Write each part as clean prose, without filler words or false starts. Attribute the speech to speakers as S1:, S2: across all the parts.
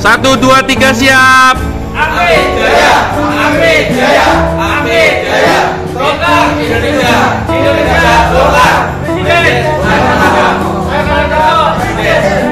S1: 1, 2, 3 siap.
S2: Amit Jaya, Amit Jaya, Amit Jaya. Golkar Indonesia, Indonesia Golkar. Presiden, Presiden.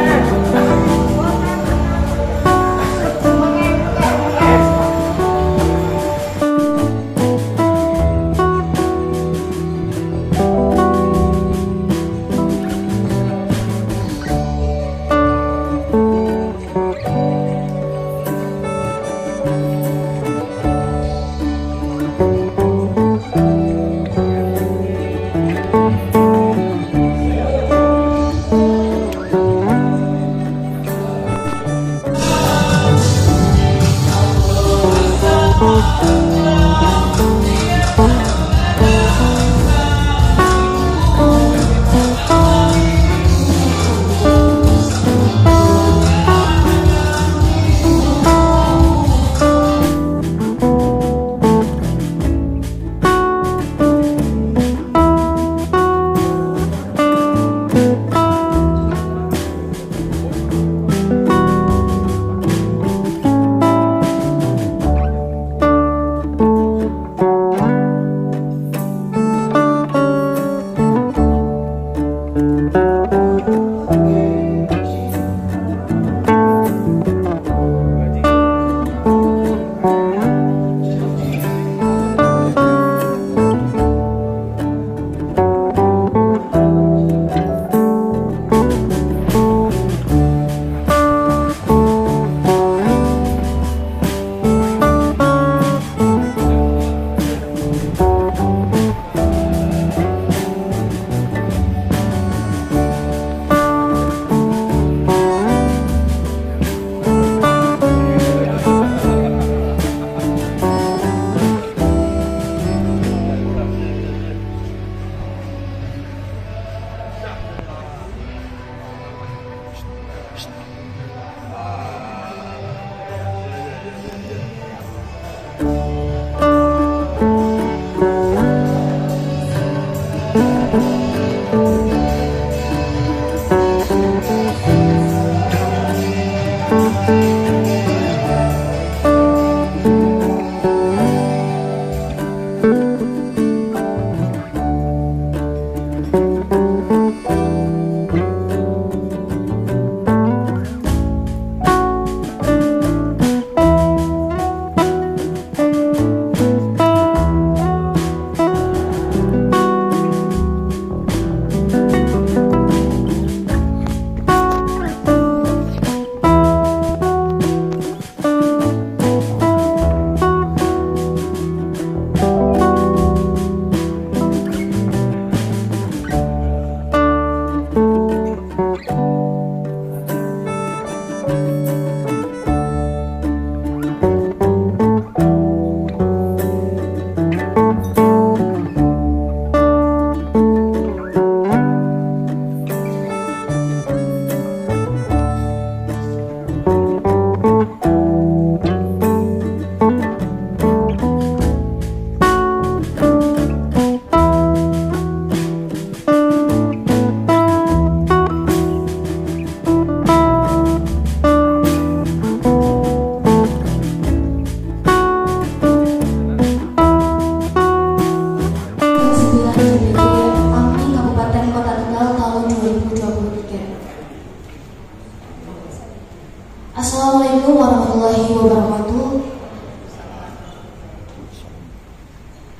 S3: Assalamualaikum warahmatullahi wabarakatuh.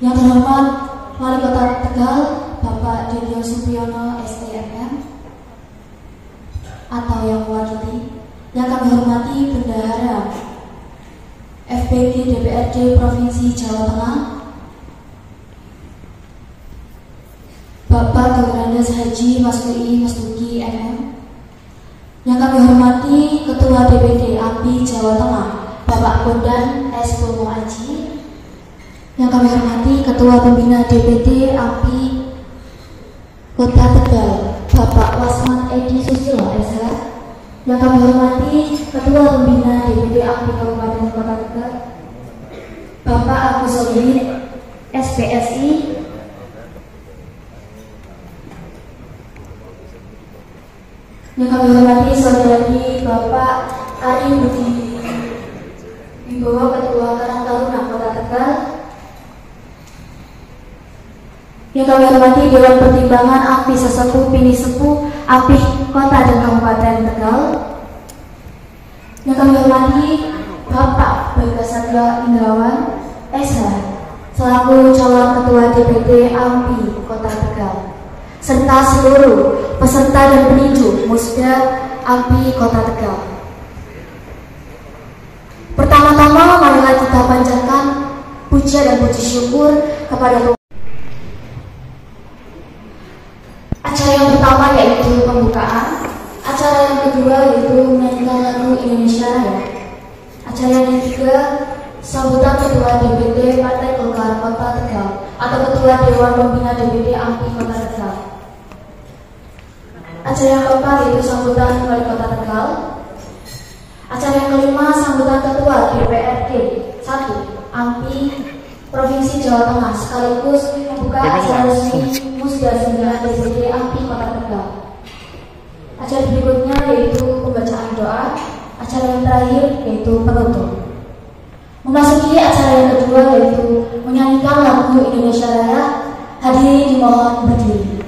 S3: Yang terhormat Wali Kota Tegal Bapak Didio Supriyono STMM atau yang mewakili, yang kami hormati Bendahara FPG DPRD Provinsi Jawa Tengah Bapak Gubernur Haji Mas UI Mas Duki MM, yang kami hormati Ketua DPD API Jawa Tengah Bapak Bondan S. Bomo Aji, yang kami hormati Ketua Pembina DPD API Kota Tegal Bapak Wasman Edi Susilo SH, yang kami hormati Ketua Pembina DPD API Kabupaten Kota Tegal Bapak Agus Solihin SPSI, yang kami hormati saudari Bapak Ari Budi Wibowo Ketua Karang Taruna Kota Tegal. Yang kami hormati Dewan Pertimbangan API Sesepuh Pini Sepuh API Kota dan Kabupaten Tegal. Yang kami hormati Bapak Bagasatria Indrawan SH selaku calon Ketua DPD API Kota Tegal, serta seluruh peserta dan peninju Musda API Kota Tegal. Pertama-tama marilah kita panjatkan puja dan puji syukur kepada Tuhan. Acara yang pertama yaitu pembukaan, acara yang kedua yaitu menyanyikan lagu Indonesia Raya, acara yang ketiga sambutan Ketua DPD Partai Golkar Kota Tegal atau Ketua Dewan Pembina DPD API Kota Tegal. Acara yang keempat yaitu sambutan Wali Kota Tegal. Acara yang kelima sambutan Ketua DPRD 1 API Provinsi Jawa Tengah sekaligus membuka acara resmi Musda 9 DPD API Kota Tegal. Acara berikutnya yaitu pembacaan doa. Acara yang terakhir yaitu penutup. Memasuki acara yang kedua yaitu menyanyikan lagu Indonesia Raya. Hadirin dimohon berdiri.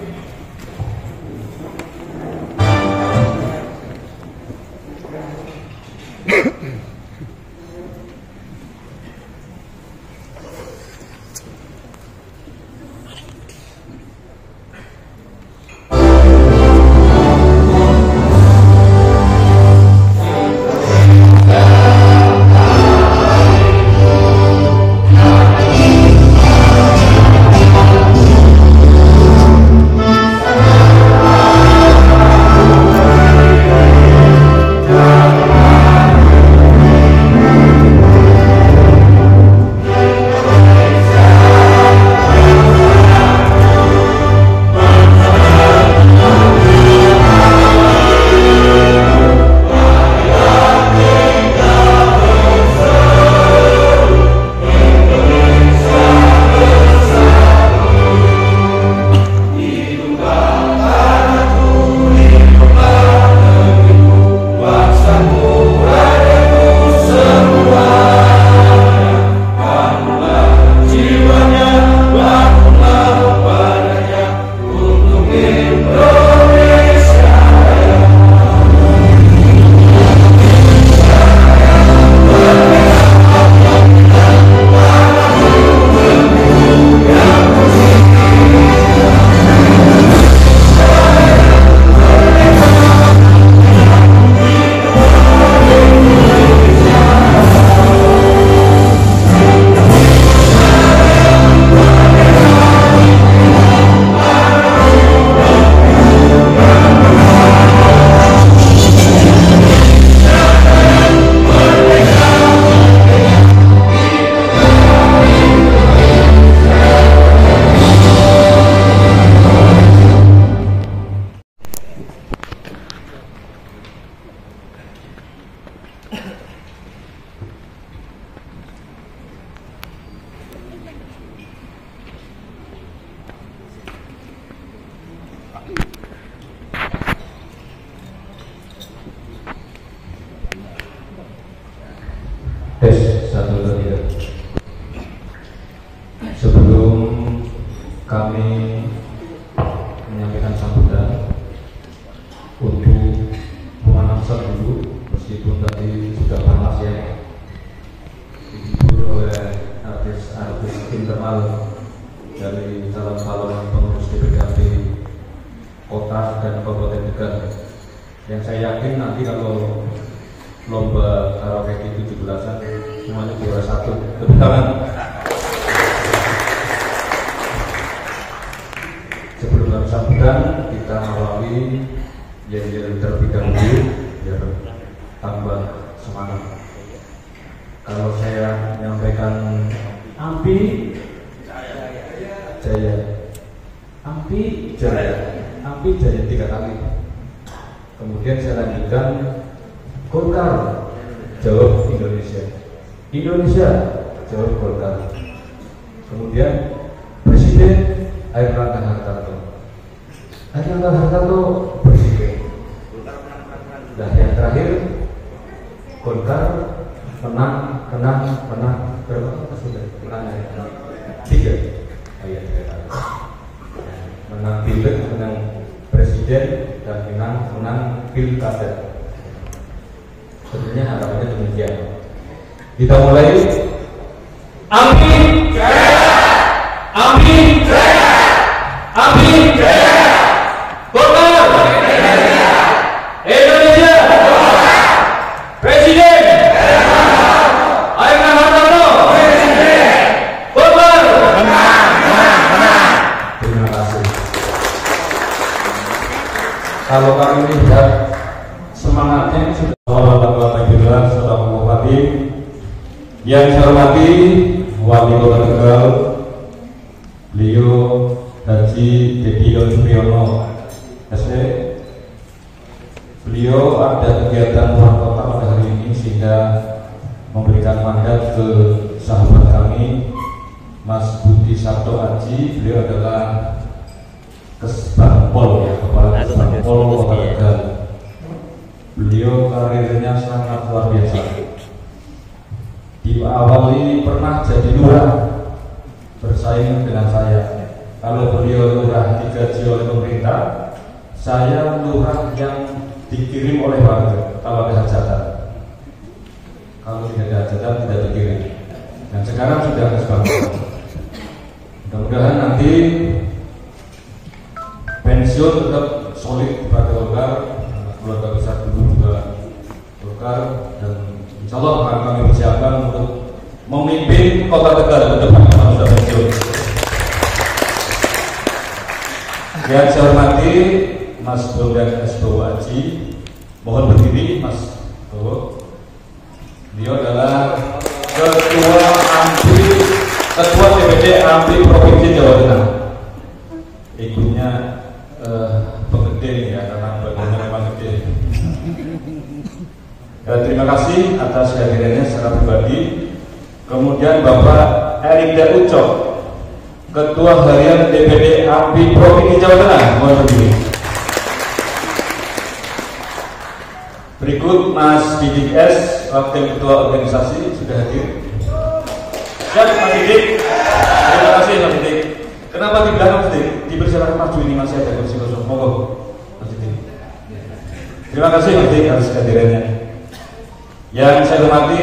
S4: Tes 1, 2, 3. Sebelum kami menyampaikan sambutan untuk pemanasan dulu, meskipun tadi sudah panas ya, dihibur oleh artis-artis internal dari calon-calon pengurus DPD Kota dan Kabupaten Tegal, yang saya yakin nanti kalau lomba karaoke 17-an semuanya juara 1. Tepuk tangan. Sebelum sambutan kita melalui yel-yel terlebih dahulu biar tambah semangat. Kalau saya menyampaikan API Jaya, API Jaya, API Jaya 3 kali. Kemudian saya lanjutkan Golkar, jawab Indonesia. Indonesia, jawab Golkar. Kemudian Presiden Airlangga Hartarto. Airlangga Hartarto presiden. Nah yang terakhir Golkar menang menang berapa sudah menang tiga, oh iya 3 kali. Menang pileg, menang presiden, dan menang pilkada. Sebenarnya harapannya demikian. Kita mulai. Amin jaya, amin jaya, amin jaya. Golkar Indonesia, Presiden Airna Hartarto, Golkar menang. Terima kasih. Kalau kami lihat semangatnya sudah. Yang saya hormati Wali Kota Tegal, beliau Haji Dedi Priyono SD. Beliau ada kegiatan luar kota pada hari ini sehingga memberikan mandat ke sahabat kami Mas Budi Sabto Aji. Beliau adalah Kesbangpol, ya, Kepala Kesbangpol Kota Tegal. Beliau karirnya sangat luar biasa. Diawali pernah jadi lurah, bersaing dengan saya. Kalau beliau lurah digaji oleh pemerintah, saya lurah yang dikirim oleh warga kalau ada hajatan. Kalau tidak ada hajatan tidak dikirim. Dan sekarang sudah kesepakatan. Mudah-mudahan nanti pensiun tetap solid pada Golkar, keluarga besar dulu juga Golkar, dan insya Allah akan kami persiapkan untuk memimpin Kota Tegal ke depan kalau sudah pensiun. Yang saya hormati Mas Bondan S. Bowo Aji, mohon berdiri Mas Bowo. Beliau adalah Ketua DPD AMPI Provinsi Jawa Tengah. Ibunya penggede ya, karena badannya memang gede. Terima kasih atas kehadirannya secara pribadi. Kemudian Bapak Erida Ucok, Ketua Harian DPD AMPI Provinsi Jawa Tengah, mohon berdiri. Berikut Mas Didik S, Wakil Ketua Organisasi, sudah hadir. Siap Mas Didik. Terima kasih Mas Didik. Kenapa di belakang Mas Didik? Dipersilakan maju, ini masih ada kursi kosong. Monggo Mas Didik. Terima kasih Mas Didik atas kehadirannya. Yang saya hormati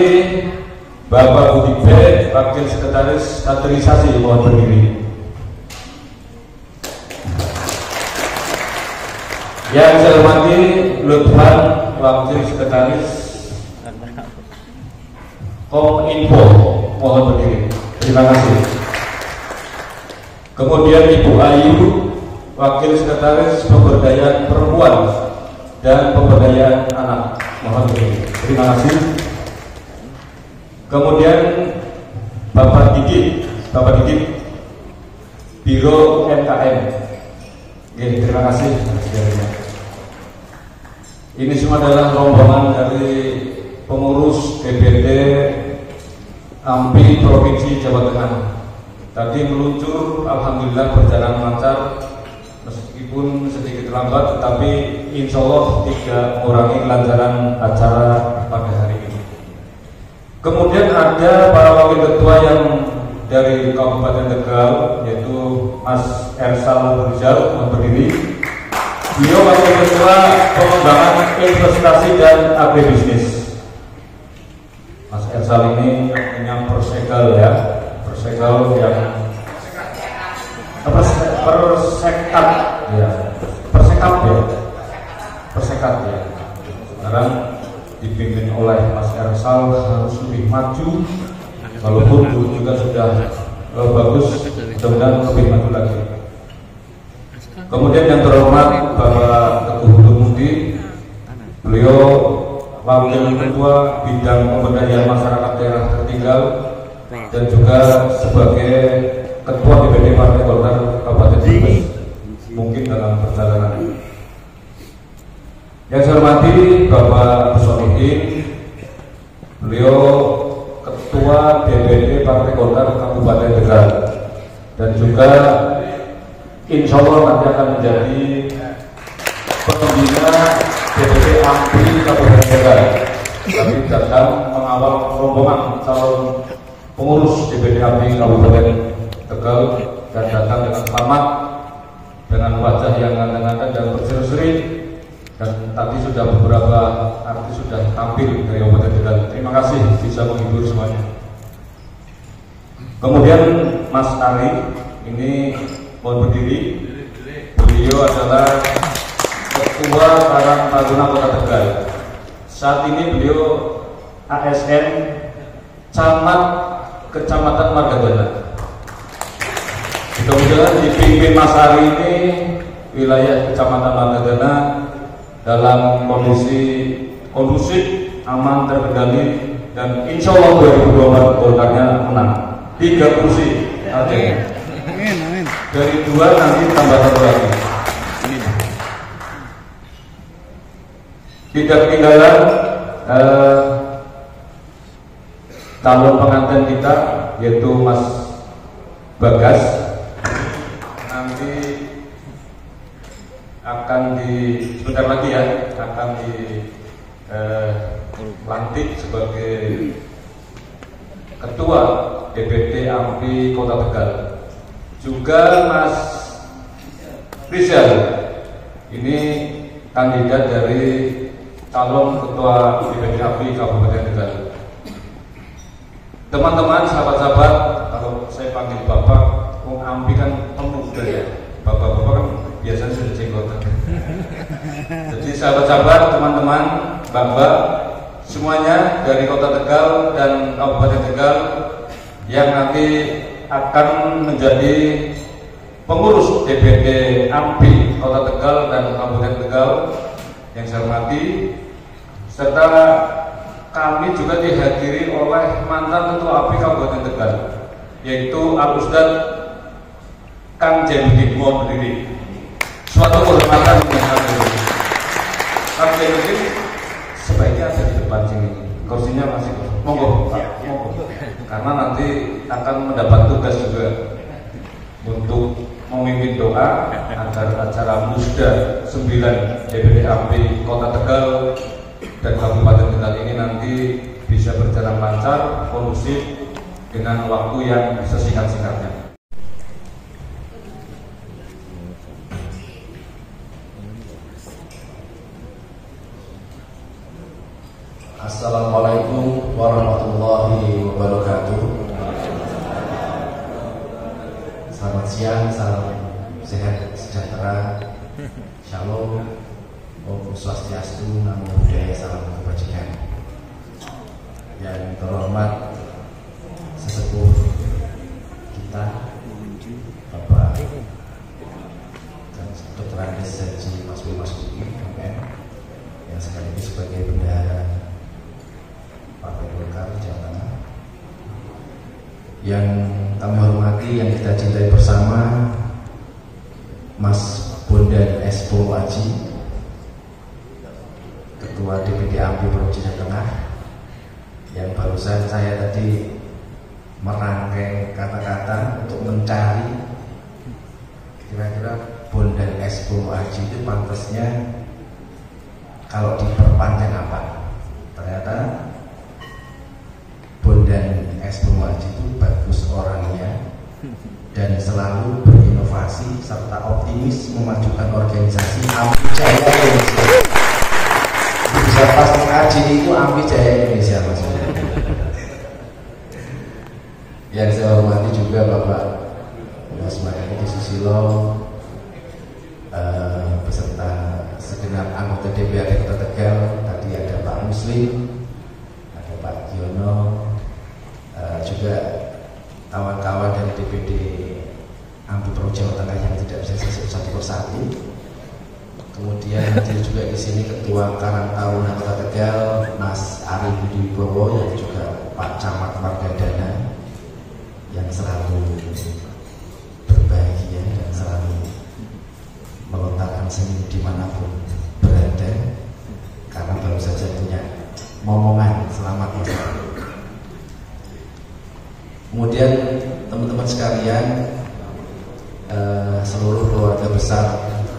S4: Bapak Budi B, Wakil Sekretaris Kaderisasi, mohon berdiri. Yang saya hormati Lutfan, Wakil Sekretaris Kominfo, mohon berdiri. Terima kasih. Kemudian Ibu Ayu, Wakil Sekretaris Pemberdayaan Perempuan dan Pemberdayaan Anak, mohon berdiri. Terima kasih. Kemudian Bapak Dikit, Biro MKM. Oke, terima kasih. Ini semua adalah rombongan dari pengurus DPD AMPI Provinsi Jawa Tengah. Tadi meluncur, alhamdulillah berjalan lancar, meskipun sedikit lambat, tetapi insya Allah tidak mengurangi kelancaran acara pada hari ini. Kemudian ada para wakil ketua yang dari Kabupaten Tegal, yaitu Mas Ersal Rizal, mohon berdiri. Beliau wakil ketua pengembangan investasi dan agribisnis. Mas Ersal ini punya persekal ya, persekal yang persekat ya. Sekarang dipimpin oleh Mas Ersal harus lebih maju, walaupun dulu juga sudah bagus, mudah-mudahan lebih maju lagi. Kemudian yang terhormat Bapak Teguh Mudi, beliau Wakil Ketua Bidang Pemberdayaan Masyarakat Daerah Tertinggal dan juga sebagai Ketua DPD Partai Golkar Kabupaten Brebes, mungkin dalam perjalanan. Yang saya hormati Bapak Busonihin, beliau Ketua DPD Partai Golkar Kabupaten Tegal dan juga insya Allah nanti akan menjadi pembina DPD AMPI Kabupaten Tegal. tapi datang mengawal rombongan calon pengurus DPD API Kabupaten Tegal dan datang dengan selamat dengan wajah yang ganteng-ganteng dan berseri-seri, dan tadi sudah beberapa artis sudah tampil dari Kabupaten Tegal. Terima kasih bisa menghibur semuanya. Kemudian Mas Ari ini mohon berdiri. Beliau adalah Ketua Karang Taruna Kota Tegal. Saat ini beliau ASN Camat Kecamatan Margadana. Mudah-mudahan dipimpin Mas Ari ini wilayah Kecamatan Margadana dalam kondisi kondusif, aman, terkendali, dan insya Allah 2024 Golkarnya menang. 3 kursi artinya.
S5: Amin.
S4: Dari 2 nanti tambah 1 lagi. Tidak ketinggalan calon pengantin kita yaitu Mas Bagas nanti akan sebentar lagi ya akan dilantik sebagai Ketua DPD AMPI Kota Tegal. Juga Mas Rizal ini kandidat dari calon Ketua DPD AMPI Kabupaten Tegal. Teman-teman, sahabat-sahabat, kalau saya panggil Bapak, AMPI kan pemuda ya. Bapak-bapak kan biasanya sudah jenggotan. Jadi sahabat-sahabat, teman-teman, Mbak-mbak, semuanya dari Kota Tegal dan Kabupaten Tegal yang nanti akan menjadi pengurus DPD AMPI Kota Tegal dan Kabupaten Tegal yang saya hormati, serta kami juga dihadiri oleh mantan Ketua API Kabupaten Tegal, yaitu Al-Ustadz Kang Jainuddin. Mohon berdiri. Suatu kehormatan yang kami beri. Kang Jainuddin sebaiknya ada di depan sini, kursinya masih kosong. Monggo Pak, monggo. Karena nanti akan mendapat tugas juga untuk memimpin doa agar acara Musda 9 DPD AMPI Kota Tegal dan Kabupaten Tegal ini nanti bisa berjalan lancar, kondusif, dengan waktu yang sesingkat-singkatnya.
S6: Assalamualaikum warahmatullahi wabarakatuh. Selamat siang, salam sehat sejahtera, shalom, Om Swastiastu, Namo Buddhaya, salam kebajikan. Yang terhormat sesepuh kita, Bapak Dr. Andes Haji Mas Duki, yang sekaligus sebagai bendahara Partai Golkar Jawa Tengah, yang kami hormati, yang kita cintai bersama, Mas Bondan S. Pomo Aji, Ketua DPD AMPI Provinsi Jawa Tengah, yang barusan saya tadi merangkai kata-kata untuk mencari kira-kira Bondan S. Pomo Aji itu pantasnya kalau diperpanjang apa. Ternyata Bondan S. Pomo Aji itu bagus orangnya dan selalu berinovasi serta optimis memajukan organisasi AMPI Jaya Indonesia. Bisa pasti Aji itu AMPI Jaya Indonesia Mas. Yang saya hormati juga Bapak Mas Mahyadi Susilo beserta segenap anggota DPRD Kota Tegal. Tadi ada Pak Muslim, ada Pak Giono, juga kawan-kawan dari DPD AMPI Provinsi Jawa Tengah yang tidak bisa saya sebut satu persatu. Kemudian hadir juga di sini Ketua Karang Taruna Kota Tegal, Mas Ari Budi Wibowo, yang juga Pak Camat Margadana, yang selalu berbahagia dan selalu melontarkan senyum dimanapun berada, karena baru saja punya momongan selamat Mas. Kemudian teman-teman sekalian, seluruh keluarga besar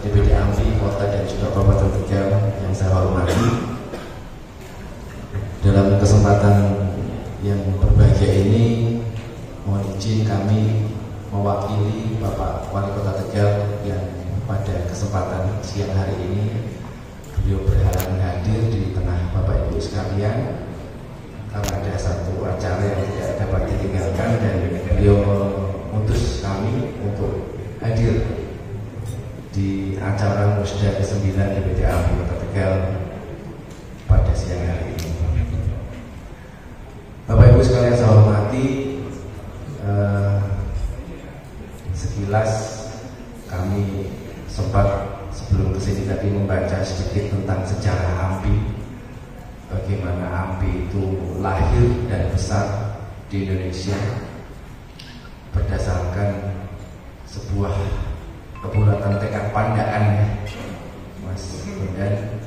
S6: DPD AMPI Kota dan juga Kabupaten Tegal yang saya hormati, dalam kesempatan yang berbahagia ini, mohon izin kami mewakili Bapak Wali Kota Tegal yang pada kesempatan siang hari ini beliau berhalangan hadir di tengah Bapak Ibu sekalian karena ada satu acara yang tidak dapat ditinggalkan, dan beliau mengutus kami untuk hadir di acara Musda ke-9 DPD API Kota Tegal pada siang hari ini. Bapak Ibu sekalian saya hormati, sekilas kami sempat sebelum kesini tadi membaca sedikit tentang sejarah AMPI, bagaimana AMPI itu lahir dan besar di Indonesia berdasarkan sebuah kebulatan tekad pandaan, Mas Bondan,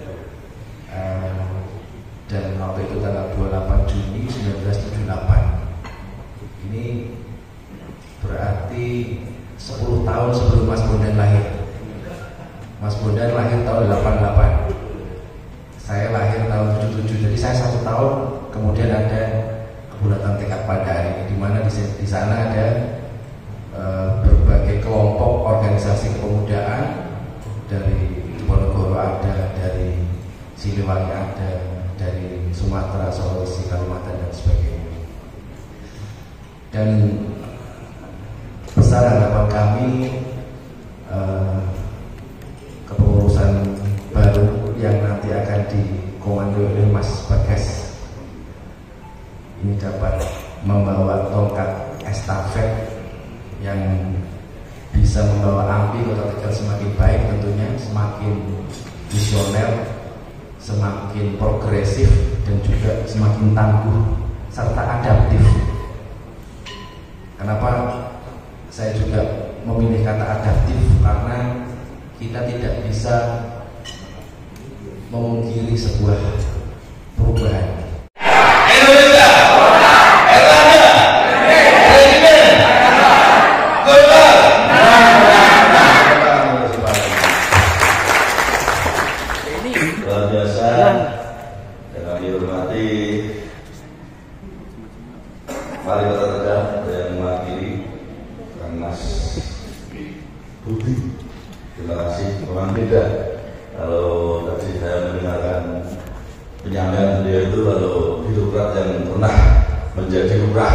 S6: dan waktu itu tanggal 28 Juni 1978. Ini berarti 10 tahun sebelum Mas Bondan lahir. Mas Bondan lahir tahun 88, saya lahir tahun 77, jadi saya 1 tahun kemudian ada kebulatan tekad pandaan ini, di mana di sana ada berbagai kelompok organisasi kepemudaan, dari Diponegoro ada, dari Siliwangi ada, dari Sumatera, Sulawesi, Kalimantan dan sebagainya. Dan besar harapan kami kepengurusan baru yang nanti akan dikomando oleh Mas Bagas ini dapat membawa tongkat estafet yang bisa membawa AMPI Kota Tegal semakin baik, tentunya semakin visioner, semakin progresif, dan juga semakin tangguh serta adaptif. Kenapa saya juga memilih kata adaptif? Karena kita tidak bisa memungkiri sebuah perubahan.
S2: Indonesia, Erlangga, Presiden, Golkar.
S5: Luar biasa yang kami hormati Wali Kota Tegal yang mewakili Kang Mas Budi. Terima kasih. Memang beda kalau tadi saya mendengarkan penyampaian beliau itu, kalau birokrat yang pernah menjadi lurah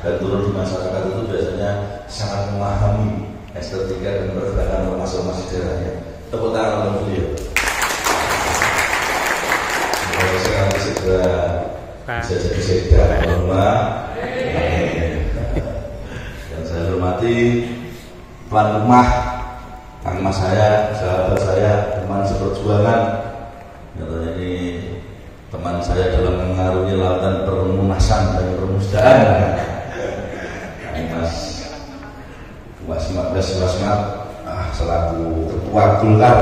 S5: dan turun di masyarakat itu biasanya sangat memahami estetika dan pergerakan ormas-ormas di daerahnya. Tepuk tangan untuk beliau. Sekarang segera bisa jadi sekda norma. Dan saya hormati tuan rumah, Kang Mas saya, sahabat saya, teman seperjuangan. Katanya ini teman saya dalam mengarungi lautan permunasan dan permusdaan. Kang Mas Wasmat selaku Ketua Golkar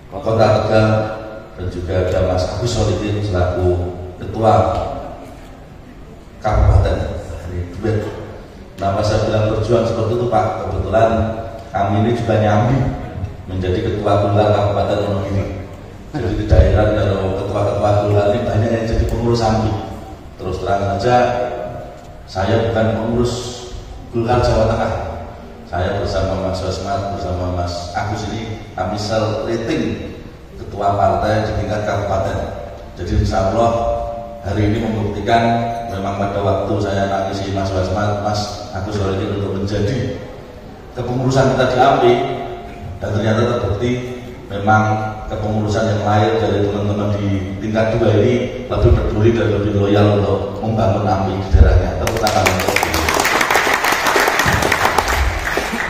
S5: Kota Tegal, dan juga ada Mas Agus Solihin selaku Ketua Kabupaten. Duet. Kenapa saya bilang berjuang seperti itu, Pak? Kebetulan kami ini juga nyambi menjadi Ketua Golkar Kabupaten Wonogiri. Jadi tidak heran kalau ketua-ketua Golkar ini banyak yang jadi pengurus AMPI. Terus terang saja, saya bukan pengurus Golkar Jawa Tengah. Saya bersama Mas Wasmat, bersama Mas Agus ini kami sel rating ketua partai di tingkat kabupaten. Jadi insya Allah hari ini membuktikan memang pada waktu saya nangisi Mas Wasmat, Mas Agus Solihin untuk menjadi kepengurusan kita di AMPI, dan ternyata terbukti memang kepengurusan yang lahir dari teman-teman di tingkat 2 ini lebih peduli dan lebih loyal untuk membangun AMPI di daerahnya. Tepuk tangan untuk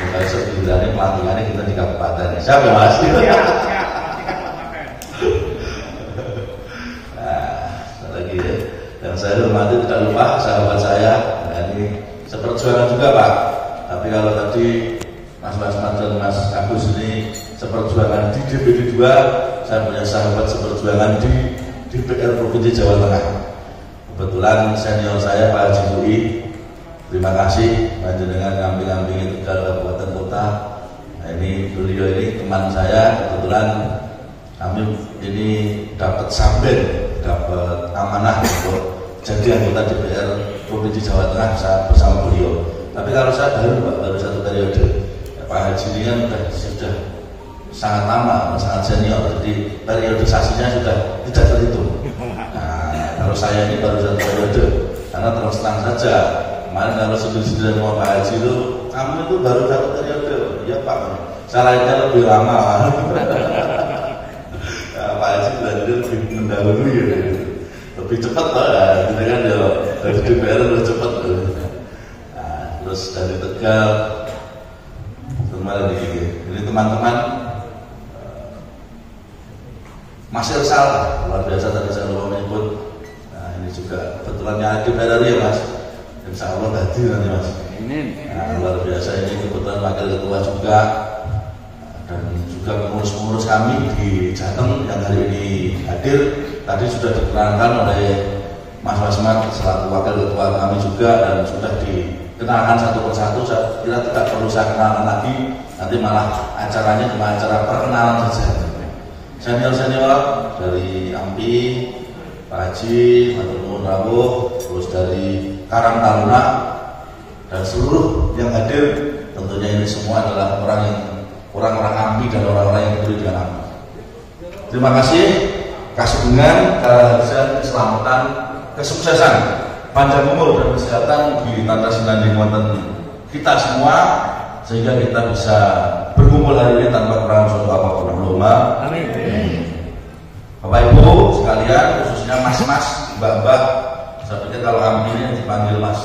S5: mulai sebulannya pelatihannya kita di kabupaten. Siap ya Mas? Lagi ya. Dan saya hormati tidak lupa sahabat saya, nah ini seperjuangan juga Pak. Tapi kalau tadi Mas Wasmat dan Mas Agus ini seperjuangan di DPD 2, saya punya sahabat seperjuangan di DPR Provinsi Jawa Tengah. Kebetulan senior saya Pak Haji Bui, terima kasih dengan ngamping-ngamping Tegal Kabupaten Kota. Nah ini beliau ini teman saya, kebetulan kami ini dapat sambil dapat amanah untuk jadi anggota DPR Provinsi Jawa Tengah bersama beliau. Tapi kalau saya baru 1 periode. Pak Haji ini kan sudah sangat lama, sangat senior, jadi periodisasinya sudah tidak terhitung. Nah, kalau saya ini baru 1 periode, karena terus terang saja, kemarin kalau sendiri-sendiri sama Pak Haji itu, kamu itu baru 1 periode, ya Pak, salahnya lebih lama. Nah, Pak Haji lebih mendahului ya, lebih cepat lah, gitu kan ya, dari DPR lebih cepat. Nah, terus dari Tegal, kemarin ini teman-teman. Mas Irsal, luar biasa tadi saya lupa menyebut. Nah, ini juga kebetulannya DPR RI ya Mas. Insya Allah hadir nanti Mas. Nah, luar biasa ini kebetulan wakil ketua juga, dan juga pengurus-pengurus kami di Jateng yang hari ini hadir. Tadi sudah dikenalkan oleh Mas Wasmat selaku wakil ketua kami juga, dan sudah dikenalkan satu persatu. Saya kira tidak perlu saya kenalkan lagi. Nanti malah acaranya cuma acara perkenalan saja. Senior-senior dari AMPI, Pak Haji, Matur Nuwun Rawuh, terus dari Karang Taruna, dan seluruh yang hadir, tentunya ini semua adalah orang-orang AMPI dan orang-orang yang peduli dengan AMPI. Terima kasih, kasubungan, kehardisan, keselamatan, kesuksesan, panjang umur dan kesehatan di tanda sinanding wonten kita semua, sehingga kita bisa berkumpul hari ini tanpa kekurangan suatu apapun. Allahumma amin. Bapak Ibu sekalian, khususnya mas-mas, mbak-mbak, saya pikir kalau AMPI ini dipanggil Mas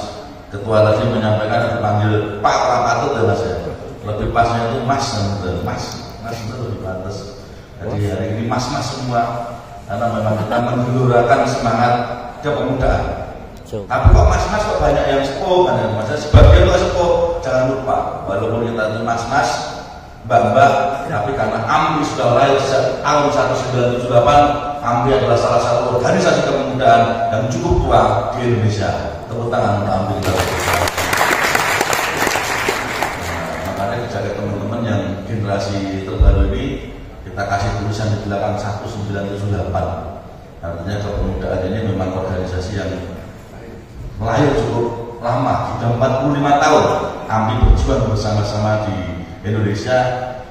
S5: Ketua tadi menyampaikan dipanggil Pak Rapatut ya Mas ya. Lebih pasnya itu Mas itu lebih pantas. Jadi hari ini mas-mas semua, karena memang kita menggelurakan semangat kepemudaan. Tapi kok mas-mas kok banyak yang sepuh kan ya Mas? Sebagian juga sepuh, jangan lupa walaupun kita itu mas-mas, mbak-mbak, tapi karena AMPI sudah lahir sejak tahun 1978, AMPI adalah salah satu organisasi kepemudaan yang cukup tua di Indonesia. Tepuk tangan untuk AMPI kita. Nah, makanya kejaga teman-teman yang generasi terbaru ini, kita kasih tulisan di belakang 1978. Artinya kepemudaan ini memang organisasi yang lahir cukup lama, sudah 45 tahun AMPI berjuang bersama-sama di Indonesia,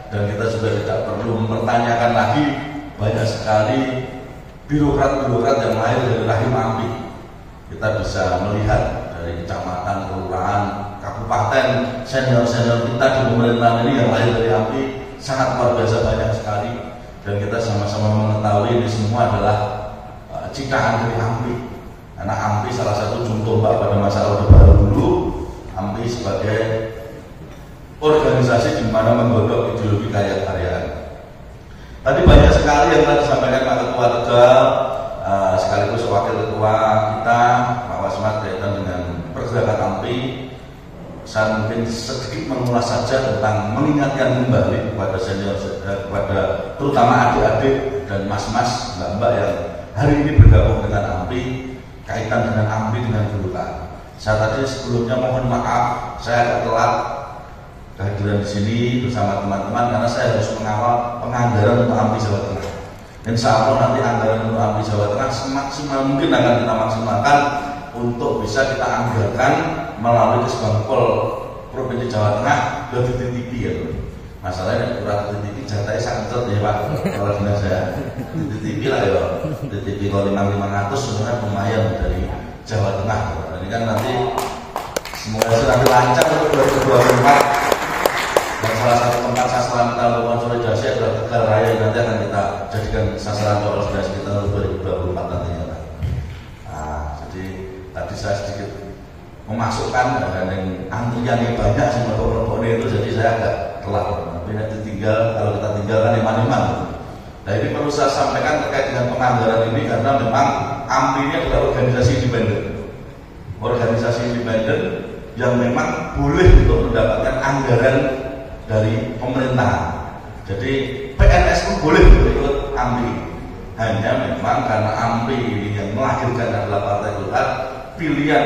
S5: dan kita juga tidak perlu mempertanyakan lagi banyak sekali birokrat-birokrat yang lahir dari rahim AMPI. Kita bisa melihat dari kecamatan, kelurahan, kabupaten, senior-senior kita di pemerintahan ini yang lahir dari AMPI sangat luar biasa banyak sekali, dan kita sama-sama mengetahui ini semua adalah ciptaan dari AMPI. Karena AMPI salah satu contoh pada masa Orde Baru dulu, AMPI sebagai organisasi di mana menggodok ideologi karya-karyaan. Tadi banyak sekali yang telah disampaikan Pak Ketua Tegal, sekaligus wakil ketua kita Pak Wasmat kaitan dengan pergerakan AMPI. Saya mungkin sedikit mengulas saja tentang mengingatkan kembali kepada senior, kepada terutama adik-adik dan mas-mas, mbak-mbak yang hari ini bergabung dengan AMPI, kaitan dengan AMPI dengan kedudukan. Saya tadi sebelumnya mohon maaf, saya agak telat kehadiran di sini bersama teman-teman karena saya harus mengawal penganggaran untuk AMPI Jawa Tengah. Insya Allah nanti anggaran untuk AMPI Jawa Tengah semaksimal mungkin akan kita maksimalkan untuk bisa kita anggarkan melalui Kesbangpol Provinsi Jawa Tengah ke TTP ya. Masalahnya kurang TTP jatahnya sangat ya Pak. Kalau dinas saya TTP lah ya, TTP kalau 5.500 sebenarnya lumayan dari Jawa Tengah. Ini kan nanti semoga semakin lancar untuk 2024. Dan salah satu tempat sasaran kita untuk konsolidasi adalah Tegal Raya yang nanti akan kita jadikan sasaran konsolidasi kita untuk 2024 nantinya. Nah, jadi tadi saya sedikit memasukkan dan yang antrian yang banyak sih kelompok ini itu, jadi saya agak telat. Tapi nanti tinggal, kalau kita tinggalkan iman-iman. Nah, ini perlu saya sampaikan terkait dengan penganggaran ini karena memang AMPI ini adalah organisasi independen. Organisasi independen yang memang boleh untuk mendapatkan anggaran dari pemerintah. Jadi PNS pun boleh ikut AMPI. Hanya memang karena AMPI ini yang melahirkan adalah Partai Golkar, pilihan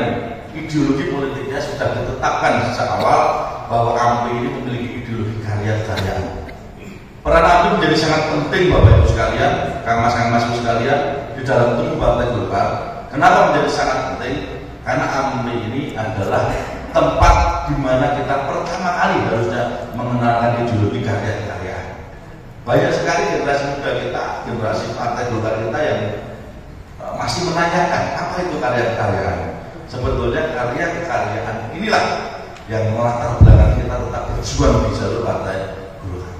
S5: ideologi politiknya sudah ditetapkan sejak awal bahwa AMPI ini memiliki ideologi karya-karyaan. Peran AMPI menjadi sangat penting Bapak Ibu sekalian, Kang Mas sekalian, di di dalam tubuh Partai Golkar. Kenapa menjadi sangat penting? Karena AMPI ini adalah tempat di mana kita pertama kali harusnya mengenalkan ideologi karya-karyaan. Banyak sekali generasi muda kita, generasi Partai Golkar kita yang masih menanyakan apa itu karya-karyaan. Sebetulnya karya-karyaan inilah yang melatar belakang kita tetap berjuang di jalur Partai Golkar.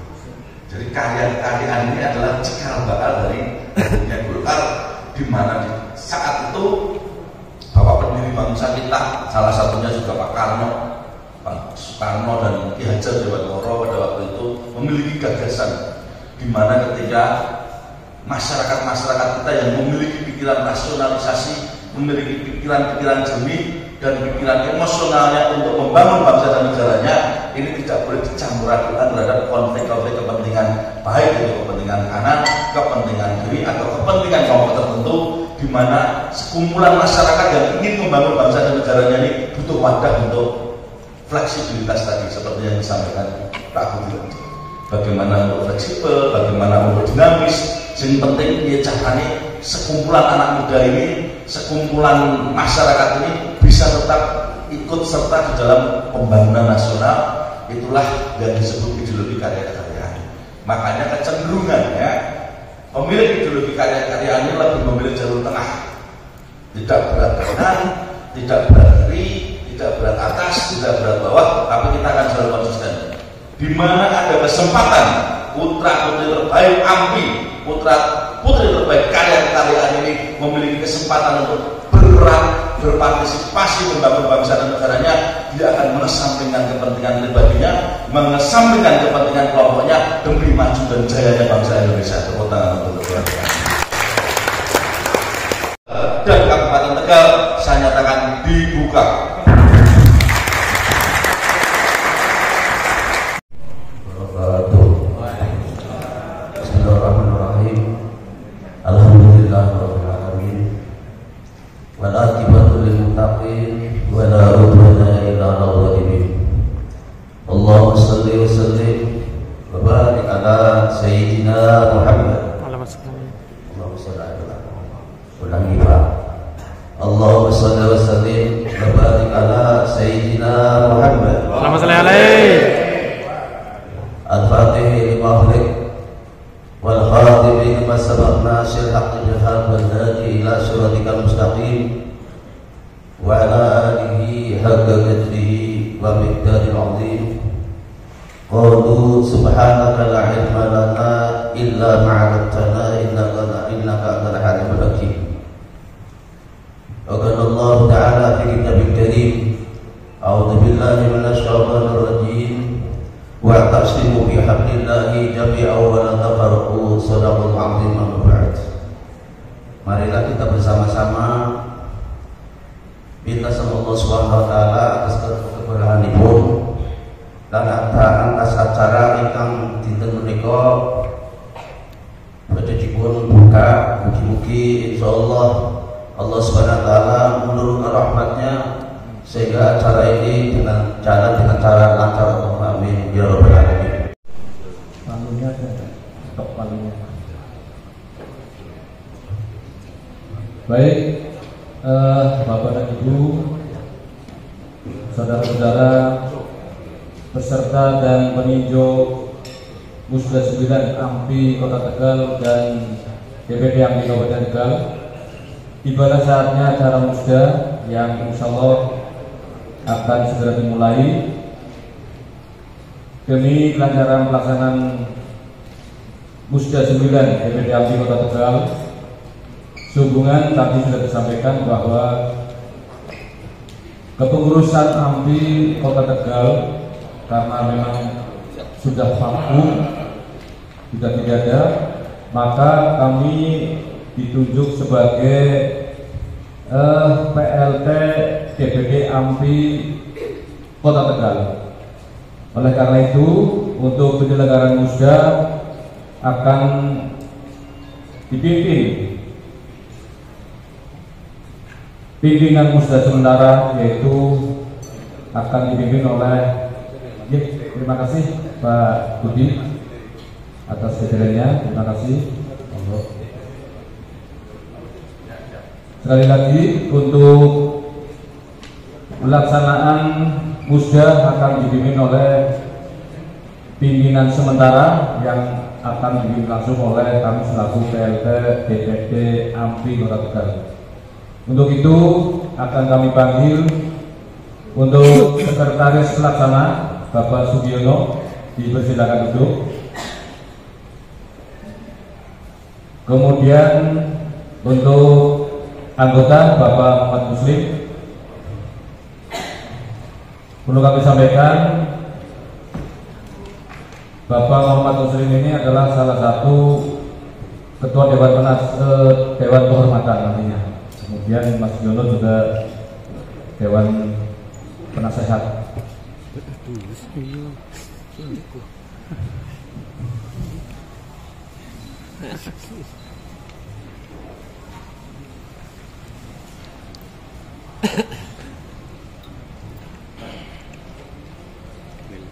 S5: Jadi karya-karyaan ini adalah cikal bakal dari Golkar, di mana di saat itu Bapak pendiri bangsa kita, salah satunya juga Pak Karno, Pak Soekarno dan Ki Hajar Dewantoro pada waktu itu memiliki gagasan, di mana ketika masyarakat kita yang memiliki pikiran rasionalisasi, memiliki pikiran-pikiran jernih dan pikiran emosionalnya untuk membangun bangsa dan negaranya, ini tidak boleh dicampur adukan terhadap konflik-konflik kepentingan, baik itu kepentingan kanan, kepentingan kiri, atau kepentingan kelompok tertentu, di mana sekumpulan masyarakat yang ingin membangun bangsa dan negaranya ini butuh wadah untuk fleksibilitas tadi, seperti yang disampaikan Pak Budi. Bagaimana untuk fleksibel, bagaimana untuk dinamis. Yang penting dia caranya sekumpulan anak muda ini, sekumpulan masyarakat ini bisa tetap ikut serta di dalam pembangunan nasional. Itulah yang disebut ideologi karya-karyaan. Makanya kecenderungannya pemilik ideologi karya-karyaan ini lebih memilih jalur tengah, tidak berat kanan, tidak berat kiri, tidak berat atas, tidak berat bawah, tapi kita akan selalu konsisten. Di mana ada kesempatan putra-putri terbaik AMPI, putra-putri terbaik karya-karyaan ini memiliki kesempatan untuk berperan, berpartisipasi membangun bangsa dan negaranya, dia akan mengesampingkan kepentingan pribadinya, mengesampingkan kepentingan kelompoknya demi maju dan jayanya bangsa Indonesia. Tepuk tangan untuk keluarga. Dan Kabupaten Tegal saya nyatakan dibuka.
S7: Allahumma salli wa sallim wa barik ala Sayyidina Muhammad. Allahumma salli wa sallim wa barik ala Sayyidina Muhammad.
S1: Allahumma salli alaihi.
S7: Al-Fatih lima ughliq wal khatim lima sabaq nasir haqqi bil haq wal hadi ila siratikal mustaqim wa ala alihi haqqa qadrihi wa miqdaril azim. Qulu subhanaka la ilma lana illa ma 'allamtana innaka antal halimul hakim. Wa qala Allah ta'ala fi kitabil karim, a'udzu billahi minasy syaithanir rajim, wa tasimu bi hablillahi jami'an wa la tafarraqu. Shadaqal 'azim. Amma ba'd. Marilah kita bersama-sama minta sama Allah Subhanahu wa taala atas keberkahanipun dan atas acara ingkang dinten menika badhe dipun buka. Mugi-mugi insyaallah Allah Subhanahu wa taala menurunkan rahmatnya sehingga acara ini dengan cara lancar. Amin ya rabbal alamin.
S4: Palunya stok palunya. Baik, Bapak dan Ibu, saudara-saudara peserta dan peninjau Musda 9 AMPI Kota Tegal dan DPD AMPI Kabupaten Tegal, tibalah saatnya acara Musda yang insya Allah akan segera dimulai demi kelancaran pelaksanaan Musda 9 DPD AMPI Kota Tegal. Sehubungan tadi sudah disampaikan bahwa kepengurusan AMPI Kota Tegal karena memang sudah vakum, sudah tidak ada, maka kami ditunjuk sebagai PLT DPD AMPI Kota Tegal. Oleh karena itu, untuk penyelenggaraan Musda akan dipimpin pimpinan Musda sementara, yaitu akan dipimpin oleh, terima kasih Pak Budi atas kehadirannya, terima kasih. Sekali lagi untuk pelaksanaan musda akan dipimpin oleh pimpinan sementara yang akan dipimpin langsung oleh kami selaku PLT DPD AMPI Kota Tegal. Untuk itu akan kami panggil untuk sekretaris pelaksana Bapak Sugiono, dipersilakan duduk. Kemudian untuk anggota Bapak Muhammad Muslim, perlu kami sampaikan Bapak Muhammad Muslim ini adalah salah satu Ketua Dewan Kehormatan nantinya. Kemudian Mas Yono juga Dewan Penasehat.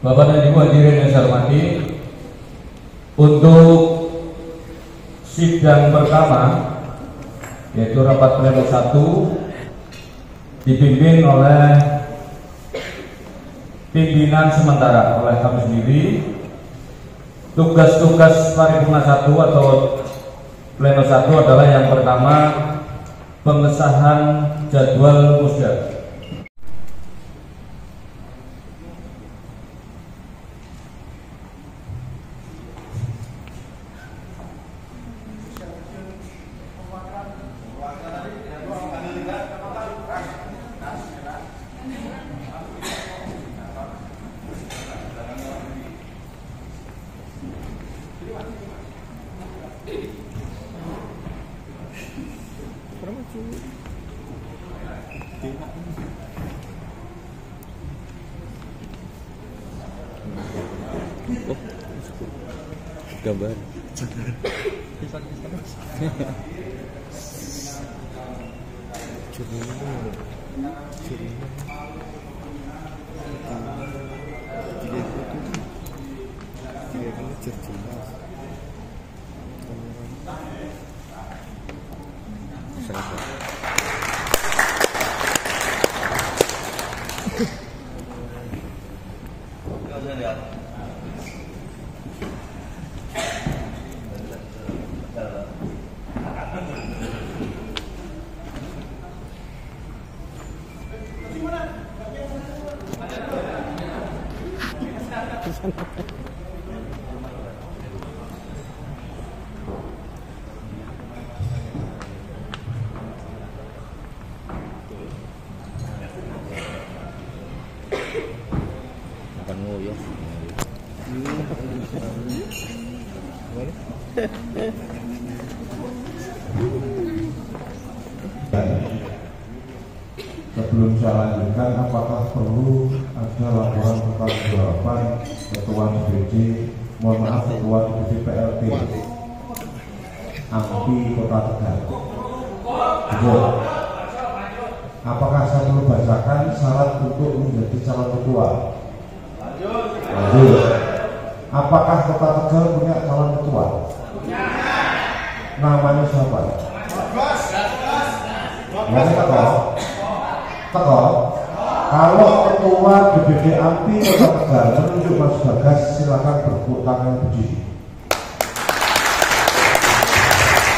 S4: Bapak dan Ibu hadirin yang saya hormati, untuk sidang pertama yaitu rapat pleno 1 dipimpin oleh pimpinan sementara oleh kami sendiri. Tugas-tugas paripurna 1 atau pleno 1 adalah yang pertama pengesahan jadwal musda.
S1: Gambar.
S8: Sebelum saya lanjutkan, apakah perlu ada laporan pertanggungjawaban Ketua DPD, mohon maaf Ketua DPD PLT AMPI Kota Tegal? Apakah saya perlu bacakan syarat untuk menjadi calon ketua? Lanjut. Apakah Kota Tegal punya calon ketua? Namanya siapa? Teko. Kalau Ketua DPD AMPI Kota Tegal menunjuk Mas Bagas, silakan bertepuk tangan berdiri.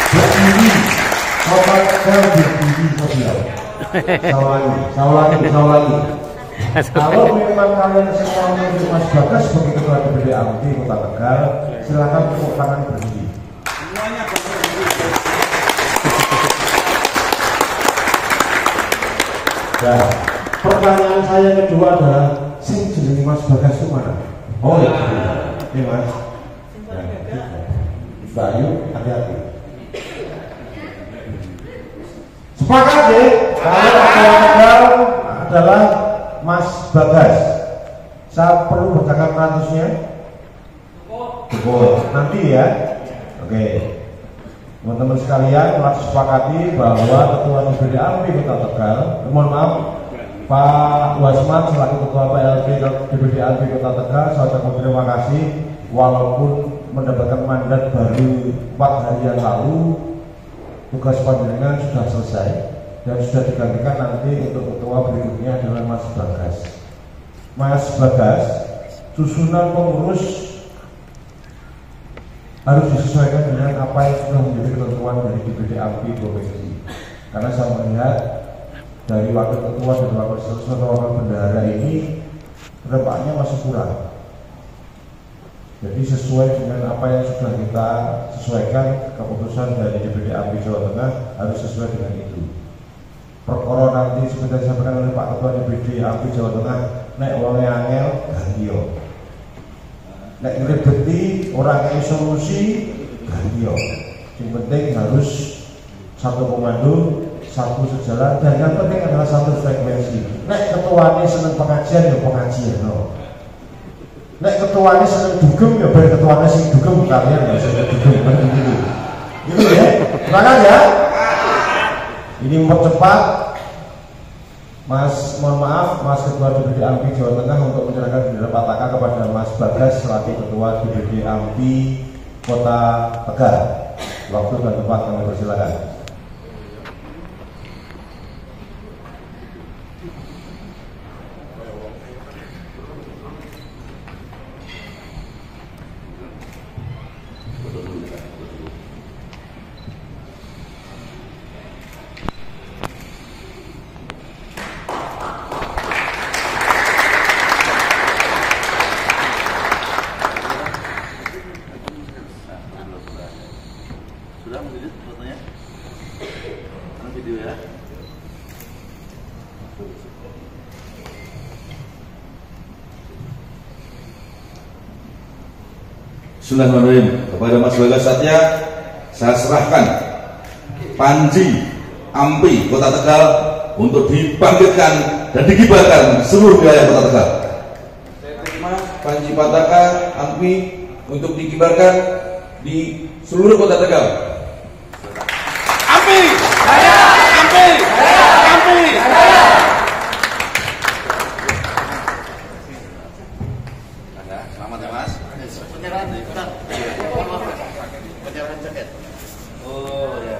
S8: Berdiri. Kota Tegal berdiri sosial. Saya ulangi. Kalau memang kalian semua menunjuk Mas Bagas sebagai Ketua DPD AMPI Kota Tegal, silakan bertepuk tangan berdiri. Nah, pertanyaan saya kedua adalah, sing jenenge Mas Bagas itu mana? Oh ya, ini Mas. Mbak Ayu, hati-hati. Sepakat deh, kalau adalah Mas Bagas. Saya perlu bacakan statusnya. Cukup. Nanti ya. Oke. Teman-teman sekalian telah disepakati bahwa Ketua DPD AMPI Kota Tegal, mohon maaf, Pak Wasman selaku Ketua PLT DPD AMPI Kota Tegal, saya ucapkan terima kasih walaupun mendapatkan mandat baru 4 hari yang lalu, tugas panjenengan sudah selesai. dan sudah digantikan nanti untuk ketua berikutnya adalah Mas Bagas. Mas Bagas, susunan pengurus harus disesuaikan dengan apa yang sudah menjadi ketentuan dari DPD AMPI provinsi. Karena saya melihat dari wakil ketua dan wakil sekretaris atau wakil bendahara ini rempahnya masih kurang. Jadi sesuai dengan apa yang sudah kita sesuaikan, keputusan dari DPD AMPI Jawa Tengah harus sesuai dengan itu. Perkara nanti seperti disampaikan oleh Pak Ketua DPD AMPI Jawa Tengah, nek wonge angel gantiyo, nek ngribeti orang yang solusi gantiyo. Yang penting harus satu komando, satu sejalan, dan yang penting adalah satu frekuensi. Nek ketuanya seneng pengajian ya pengajian, no. Nek ketuanya seneng dugem ya biar ketuanya sing dugem, kalian ya seneng dugem kan gitu. Gitu ya, silakan ya. Ini mempercepat, Mas, mohon maaf, Mas Ketua DPD AMPI Jawa Tengah untuk menyerahkan bendera Pataka kepada Mas Bagas selaku Ketua DPD AMPI Kota Tegal. Waktu dan tempat kami persilakan.
S5: Bismillahirrahmanirrahim. Kepada Mas Bagas Satya saya serahkan Panji AMPI Kota Tegal untuk dibangkitkan dan dikibarkan seluruh wilayah Kota Tegal.
S9: Saya terima Panji Pataka AMPI untuk dikibarkan di seluruh Kota Tegal. AMPI! Saya! AMPI! Saya! AMPI! Saya!
S5: Selamat ya Mas. Penyerahan ikutan. Penyerahan jaket. Oh ya.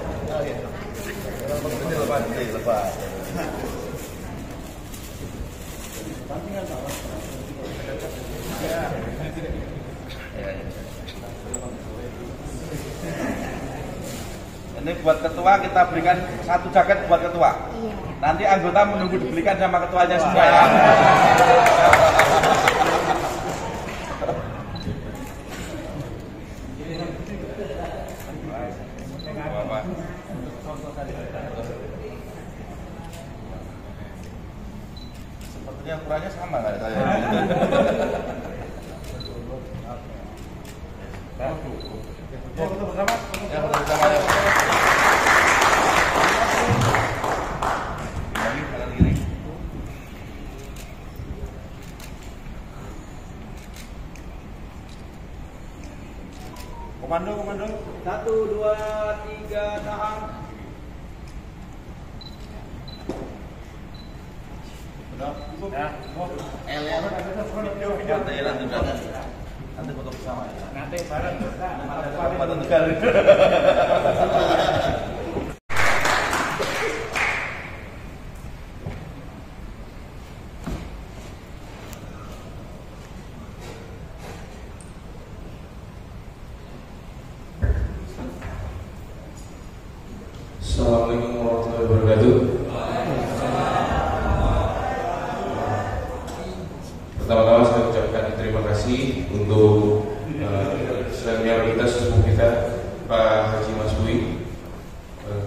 S5: Ini lepas. Ini buat ketua kita berikan satu jaket buat ketua. Iya. Nanti anggota menunggu dibelikan sama ketuanya semua ya. Sepertinya ukurannya sama nggak saya? Foto bersama? Ya, foto bersama ya. Komando. 1, 2, 3, tahan. Nanti foto bersama ya. Nanti bareng. Kabupaten Tegal.
S4: Assalamualaikum warahmatullahi wabarakatuh. Pertama-tama saya ucapkan terima kasih untuk senior kita, sesepuh kita, Pak Haji Mas Bui,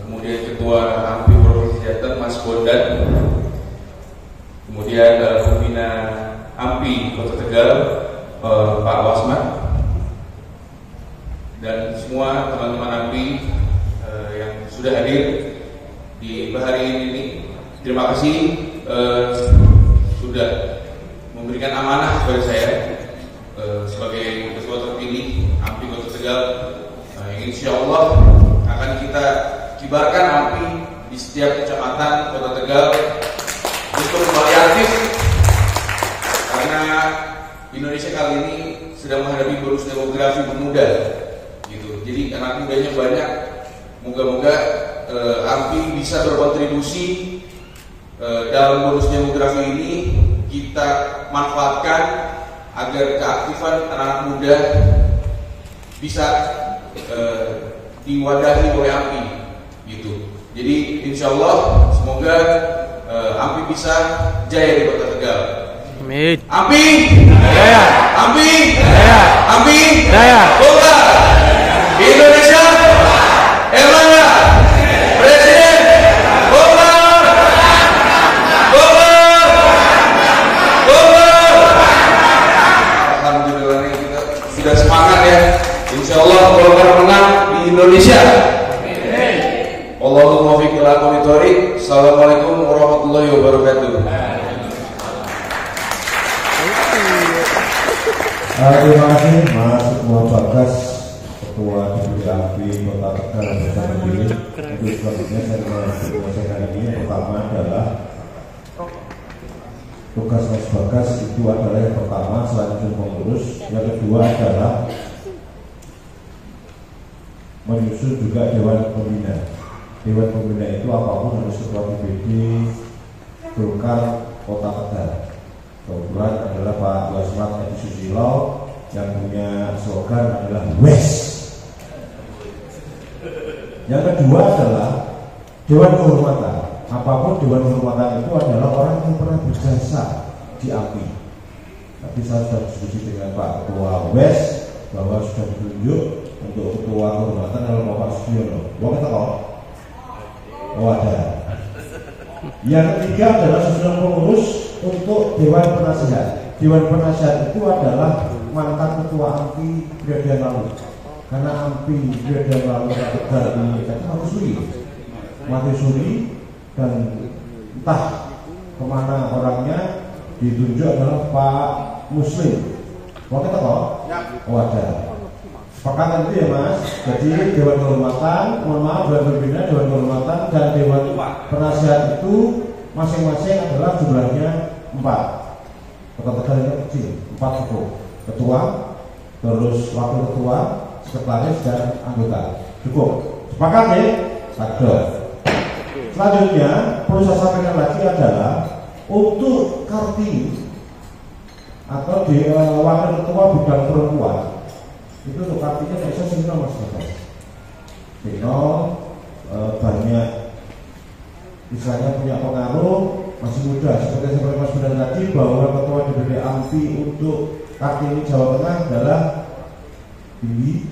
S4: kemudian Ketua AMPI Provinsi Jateng Mas Bondan, kemudian Pembina AMPI Kota Tegal Pak Wasman, dan semua teman-teman AMPI yang sudah hadir di hari ini. Terima kasih sudah memberikan amanah kepada saya sebagai ketua terpilih AMPI Kota Tegal. Insya Allah akan kita kibarkan AMPI di setiap kecamatan Kota Tegal untuk kembali aktif, karena Indonesia kali ini sedang menghadapi bonus demografi pemuda gitu. Jadi anak mudanya banyak. Moga-moga
S9: AMPI bisa berkontribusi dalam bonus demografi ini kita manfaatkan agar keaktifan anak muda bisa diwadahi oleh AMPI gitu. Jadi insya Allah semoga AMPI bisa jaya di Kota Tegal.
S1: Amin.
S9: AMPI
S1: Jaya.
S9: AMPI
S1: Jaya.
S9: AMPI
S1: Jaya.
S9: Golkar Indonesia Erlangga Presiden Golkar Golkar Golkar. Alhamdulillah kita sudah semangat ya. Insya Allah Golkar menang di Indonesia. Allahumma muwaffiq ila aqwamit thoriq. Assalamualaikum warahmatullahi wabarakatuh.
S8: Terima kasih Mas Ketua Bagas, Ketua DPD AMPI Kota Tegal bersama diri. Untuk selanjutnya saya menyampaikan ini. Yang pertama adalah tugas Mas Bagas itu adalah yang pertama selanjutnya pengurus. Yang kedua adalah menyusun juga Dewan Pembina. Dewan Pembina itu apapun harus Ketua DPD Golkar Kota Tegal. Kebetulan adalah Pak Wasmat Edi Susilo yang punya slogan adalah WES. Yang kedua adalah Dewan Kehormatan. Apapun Dewan Kehormatan itu adalah orang yang pernah berjasa di AMPI. Tapi saya sudah diskusi dengan Pak Ketua WES bahwa sudah ditunjuk untuk Ketua Kehormatan adalah Bapak Sudiono. Bapak tahu? Oh ada. Yang ketiga adalah susunan pengurus untuk Dewan Penasihat. Dewan Penasihat itu adalah mantan Ketua AMPI periode yang lalu. Karena AMPI periode yang lalu Tegal ini mati suri dan entah kemana orangnya ditunjuk adalah Pak Muslim. Mau kita kok? Oh ada. Sepakatan itu ya Mas. Jadi Dewan Kehormatan, mohon maaf Dewan Pembina, Dewan Kehormatan dan Dewan Penasihat itu masing-masing adalah jumlahnya 4. Kota Tegal ini kecil, 4 cukup. Ketua, terus wakil ketua, sekretaris dan anggota. Cukup. Sepakat ya? Ada. Selanjutnya perlu saya sampaikan lagi adalah untuk Kartini atau di wakil ketua bidang perempuan itu untuk Kartini saya sih Mas Bagas. Banyak misalnya punya pengaruh, masih muda seperti yang Mas Bunda tadi bahwa Ketua DPD AMPI untuk Kartini Jawa Tengah adalah tinggi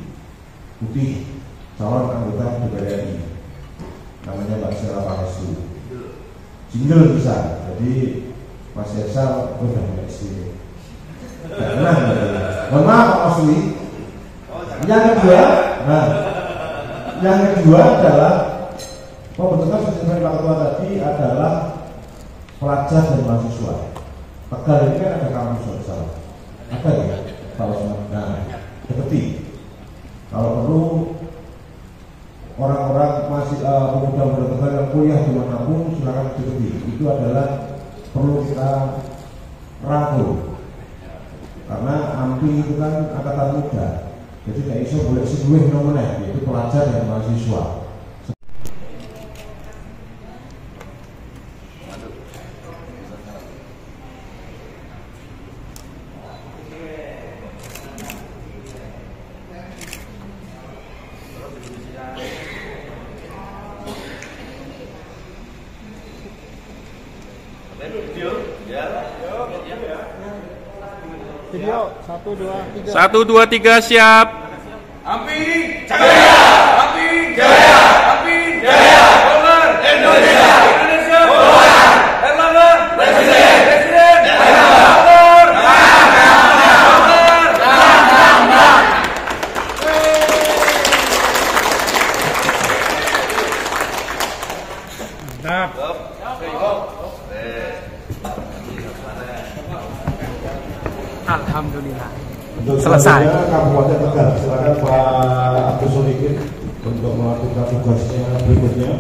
S8: putih calon anggota DPR RI namanya Mbak Sela Pangestu. Jingle bisa, jadi Mas Esa udah punya istri. Nah, mohon maaf Pak Masli. Yang kedua adalah pembentukan sesuai Pak Ketua tadi adalah pelajar dan mahasiswa. Tegal ini kan ada kampus besar. Ada ya? Kalau nah, seperti kalau perlu orang-orang masih pemuda-pemuda Tegal yang kuliah dimanapun silakan diikuti. Itu adalah perlu kita rangkul karena AMPI itu kan angkatan muda. Jadi tidak iso boleh sebuah nomornya yaitu pelajar dan mahasiswa.
S1: Video 1, 2, 3 siap.
S9: AMPI jaya, AMPI jaya, AMPI jaya. Golkar Indonesia, Indonesia Golkar. Erlangga Presiden, Presiden Golkar.
S1: Alhamdulillah.
S8: Untuk
S1: Selesai.
S8: Kabupaten Tegal, silakan Pak Abdul Solikin untuk melakukan tugasnya berikutnya.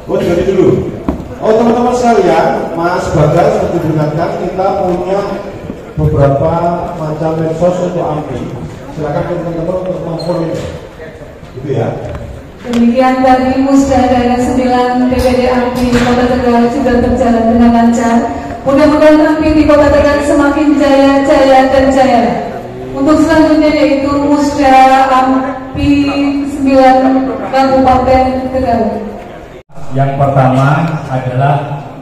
S8: Oh jadi dulu. Oh teman-teman sekalian, Mas Bagas seperti diingatkan kita punya beberapa macam medsos untuk AMPI. Silakan teman-teman untuk memfollow, gitu ya.
S10: Demikian tadi Musda Daerah 9 DPD AMPI Kota Tegal juga berjalan dengan lancar. Mudah-mudahan AMPI di Kota Tegal semakin jaya, jaya, dan jaya. Untuk selanjutnya yaitu Musda AMPI 9 Kabupaten Tegal.
S11: Yang pertama adalah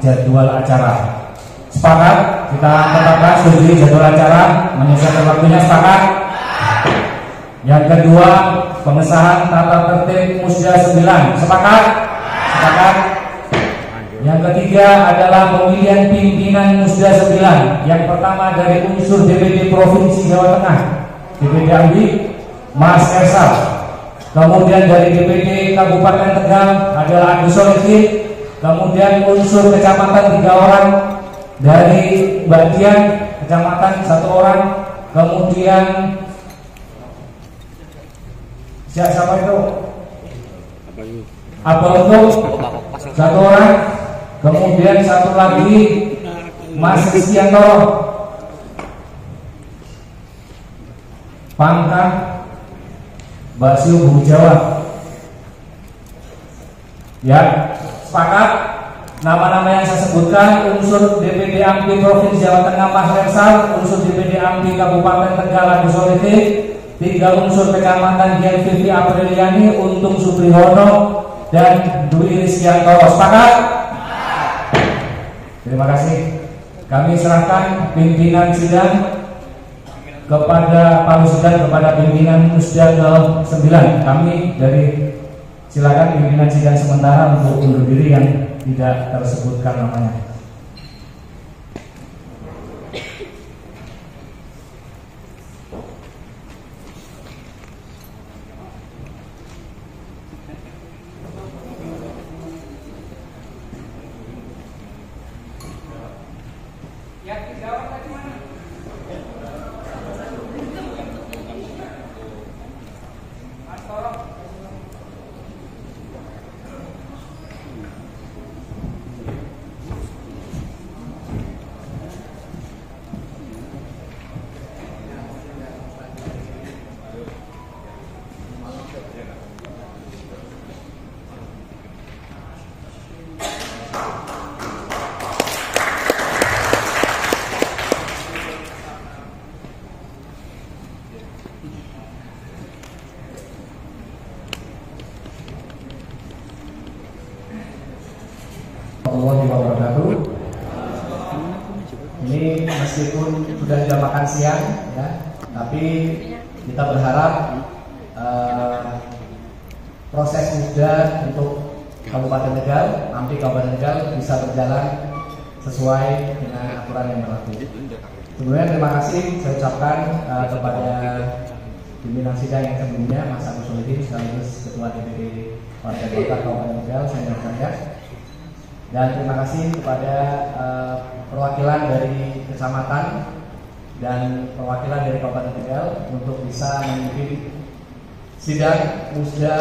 S11: jadwal acara. Sepakat? Kita tetapkan setuju jadwal acara, menyesuaikan waktunya, sepakat? Yang kedua, pengesahan tata tertib Musda 9. Sepakat? Sepakat? Yang ketiga adalah pemilihan pimpinan Musda 9. Yang pertama dari unsur DPD Provinsi Jawa Tengah, DPD AMPI, Mas Ersal. Kemudian dari DPD Kabupaten Tegal adalah Agus Solihin. Kemudian unsur kecamatan 3 orang, dari Mbak Dian kecamatan 1 orang. Kemudian siapa itu? Apa untuk 1 orang. Kemudian 1 lagi Mas Kristianto Pangkah Basio Bumi Jawa. Ya, sepakat? Nama-nama yang saya sebutkan, unsur DPD AMPI Provinsi Jawa Tengah Mas Ersal, unsur DPD AMPI Kabupaten Tegal Agus Solihin, 3 unsur kecamatan Dian Vivi Apriliani, Untung Suprihono, dan Dwi Rizkianto. Sepakat? Terima kasih. Kami serahkan pimpinan sidang kepada Pak Musda, kepada pimpinan Musda 9. Kami dari silakan pimpinan sidang sementara untuk undur diri yang tidak tersebutkan namanya. Ini meskipun sudah jam makan siang, ya, tapi kita berharap proses Musda untuk Kabupaten Tegal, AMPI Kabupaten Tegal bisa berjalan sesuai dengan aturan yang berlaku. Sebelumnya terima kasih saya ucapkan kepada pimpinan sidang yang sebelumnya, Mas Agus Solihin sekaligus Ketua DPD Partai Golkar Kabupaten Tegal, saya. Dan terima kasih kepada perwakilan dari kecamatan dan perwakilan dari Kabupaten Tegal untuk bisa memimpin sidang Musda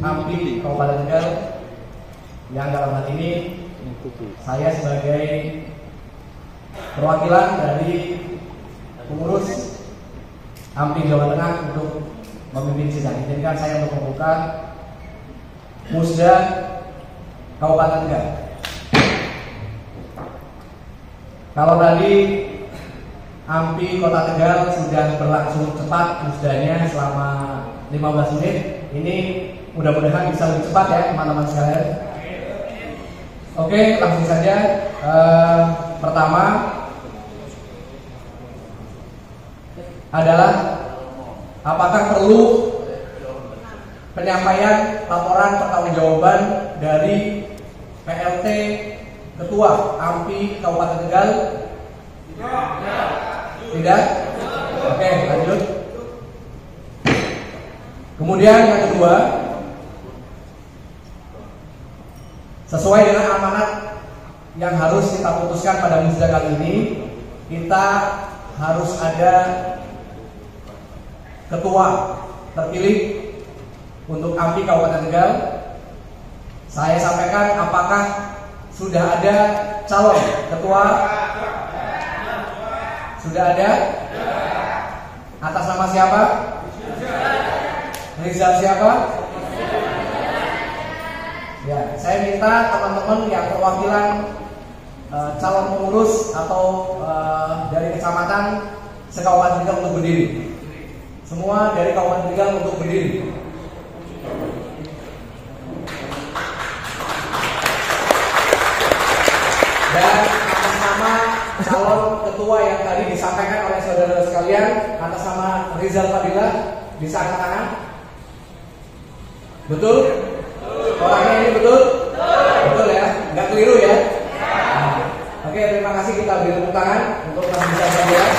S11: AMPI Kabupaten Tegal, yang dalam hal ini saya sebagai perwakilan dari pengurus AMPI Jawa Tengah untuk memimpin sidang. Izinkan saya untuk membuka Musda Kabupaten Tegal. Kalau tadi AMPI Kota Tegal sudah berlangsung cepat musdanya selama 15 menit, ini mudah-mudahan bisa lebih cepat ya teman-teman sekalian. Oke, langsung saja. Pertama adalah apakah perlu penyampaian laporan pertanggungjawaban dari PLT Ketua AMPI Kabupaten Tegal? Tidak? Oke, lanjut. Kemudian yang kedua, sesuai dengan amanat yang harus kita putuskan pada musda kali ini, kita harus ada ketua terpilih untuk AMPI Kabupaten Tegal. Saya sampaikan apakah sudah ada calon ketua? Sudah ada? Atas nama siapa? Rizal siapa?
S12: Ya, saya minta teman-teman yang perwakilan calon pengurus atau dari kecamatan se-Kabupaten Tegal untuk berdiri. Semua dari Kabupaten Tegal untuk berdiri. Dan atas nama calon ketua yang tadi disampaikan oleh saudara sekalian, atas nama Rizal Fadilah, bisa angkat tangan? Betul? Orangnya ini betul? Betul ya? Nggak keliru ya? Oke, terima kasih, kita beri tepuk tangan untuk Mas Rizal Fadilah.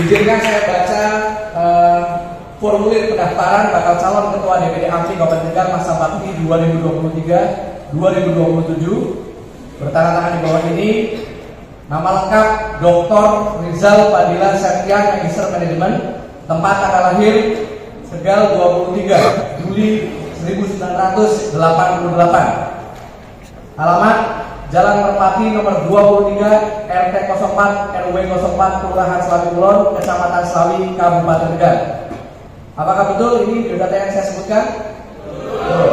S12: Izinkan saya baca formulir pendaftaran bakal calon ketua DPD AMPI Kabupaten Tegal masa bakti 2023-2027. Bertanda tangan di bawah ini. Nama lengkap Dr. Rizal Fadilah Septian, Magister Manajemen. Tempat tanggal lahir Tegal 23 Juli 1988. Alamat Jalan Merpati nomor 23 RT 04 RW 04 Kelurahan Slawi Kulon, Kecamatan Slawi, Kabupaten Tegal. Apakah betul ini biodata yang saya sebutkan? Betul.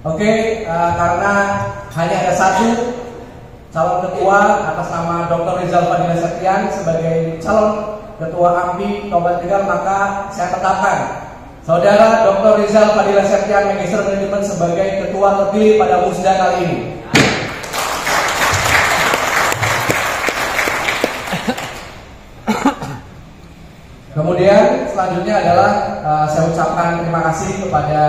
S12: Oke, karena hanya ada satu calon ketua atas nama Dr. Rizal Fadilah Septian sebagai calon ketua AMPI Kabupaten Tegal, maka saya tetapkan Saudara Dr. Rizal Fadilah Septian, Magister Manajemen sebagai ketua terpilih pada musda kali ini. Kemudian selanjutnya adalah saya ucapkan terima kasih kepada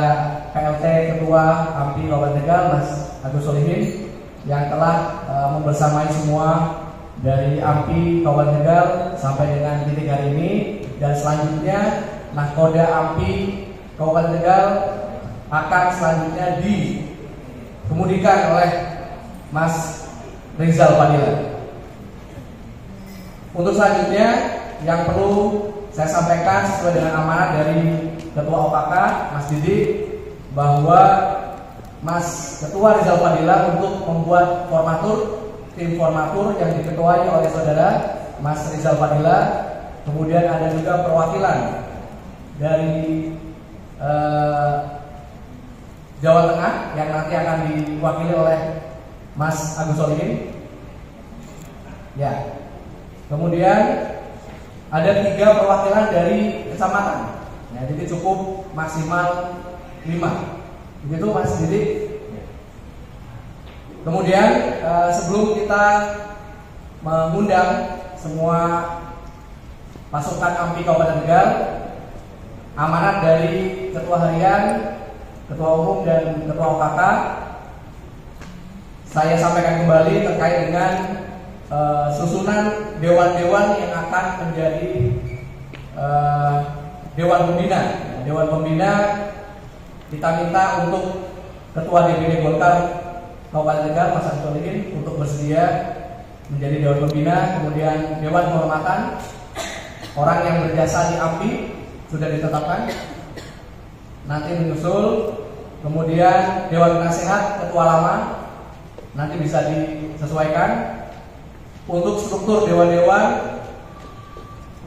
S12: PLT Ketua AMPI Kabupaten Tegal, Mas Agus Solihin, yang telah membersamai semua dari AMPI Kabupaten Tegal sampai dengan titik hari ini, dan selanjutnya Nahkoda AMPI Kabupaten Tegal akan selanjutnya dikemudikan oleh Mas Rizal Fadilah. Untuk selanjutnya yang perlu saya sampaikan sesuai dengan amanat dari Ketua OKK Mas Didi, bahwa Mas Ketua Rizal Fadilah untuk membuat tim formatur yang diketuai oleh saudara Mas Rizal Fadilah. Kemudian ada juga perwakilan dari Jawa Tengah yang nanti akan diwakili oleh Mas Agus Solihin. Ya. Kemudian ada 3 perwakilan dari kecamatan. Ya, jadi cukup maksimal 5. Begitu Mas Didi. Kemudian sebelum kita mengundang semua pasukan AMPI Kabupaten Tegal, amanat dari Ketua Harian, Ketua Umum, dan Ketua OKK saya sampaikan kembali terkait dengan susunan dewan-dewan yang akan menjadi dewan pembina. Dewan pembina kita minta untuk Ketua DPD Golkar Kabupaten Tegal, Mas Agus Solihin, untuk bersedia menjadi dewan pembina. Kemudian dewan kehormatan, orang yang berjasa di AMPI sudah ditetapkan, nanti menyusul. Kemudian dewan penasehat ketua lama nanti bisa disesuaikan. Untuk struktur dewan-dewan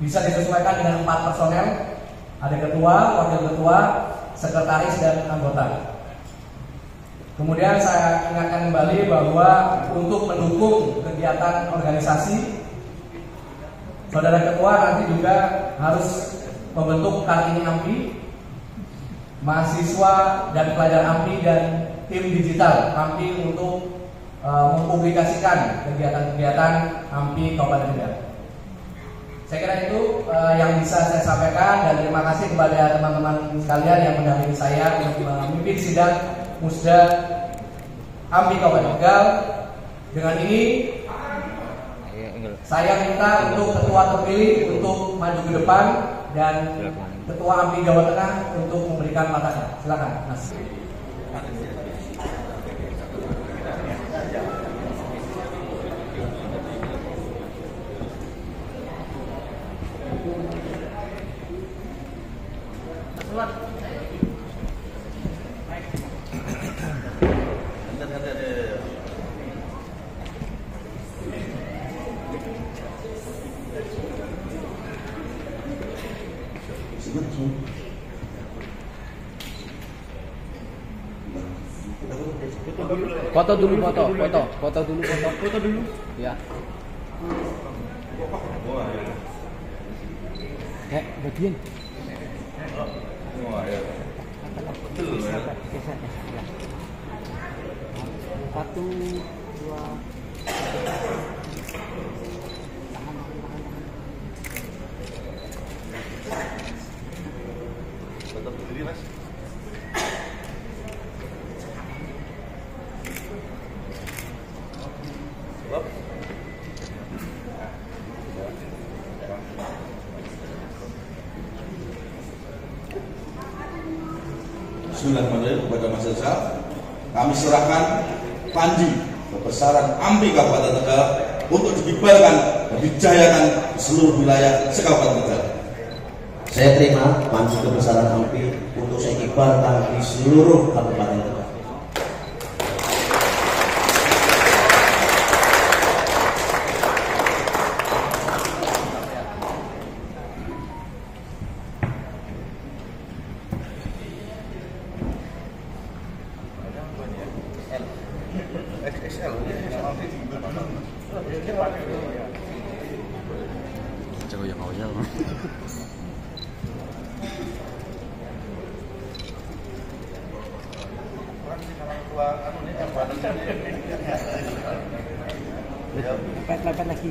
S12: bisa disesuaikan dengan 4 personel, ada ketua, wakil ketua, sekretaris, dan anggota. Kemudian saya ingatkan kembali bahwa untuk mendukung kegiatan organisasi, saudara ketua nanti juga harus membentuk Kartini AMPI, mahasiswa dan pelajar AMPI, dan tim digital AMPI untuk mempublikasikan kegiatan-kegiatan AMPI Kabupaten Tegal. Saya kira itu yang bisa saya sampaikan, dan terima kasih kepada teman-teman sekalian yang mendampingi saya untuk memimpin sidang musda AMPI Kabupaten Tegal. Dengan ini saya minta untuk ketua terpilih untuk maju ke depan, dan ketua AMPI Jawa Tengah untuk memberikan matanya. Silakan, Mas. Foto dulu, foto dulu. Ya. Bagian. Satu, dua.
S5: Foto berdiri, Mas.
S9: Bismillahirrahmanirrahim. Kepada Mas Elsa, kami serahkan Panji kebesaran AMPI Kabupaten Tegal untuk dikibarkan dan dijayakan di seluruh wilayah se-Kabupaten Tegal.
S7: Saya terima Panji kebesaran AMPI untuk saya kibarkan di seluruh Kabupaten Tegal.
S12: Lepet lagi.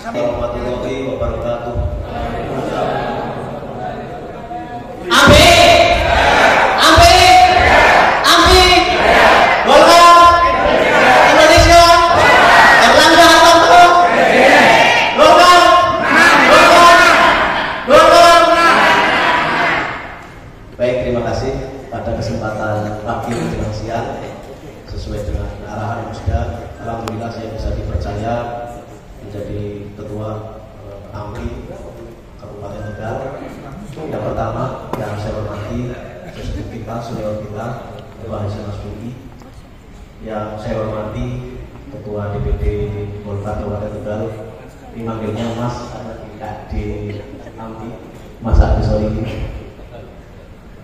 S12: Warahmatullahi wabarakatuh. AMPI Golkar Indonesia, Erlangga Hartarto, Golkar. Baik, terima kasih pada kesempatan pagi menjelang siang sesuai dengan arahan yang sudah. Alhamdulillah saya bisa dipercaya menjadi ketua AMPI Kabupaten Tegal. Yang pertama yang saya hormati sesepuh kita, senior kita, Ketua Haji Mas Budi. Yang saya hormati Ketua DPD Golkar Kabupaten Tegal, dimanggilnya Mas di AMPI, Mas Agus Solihin.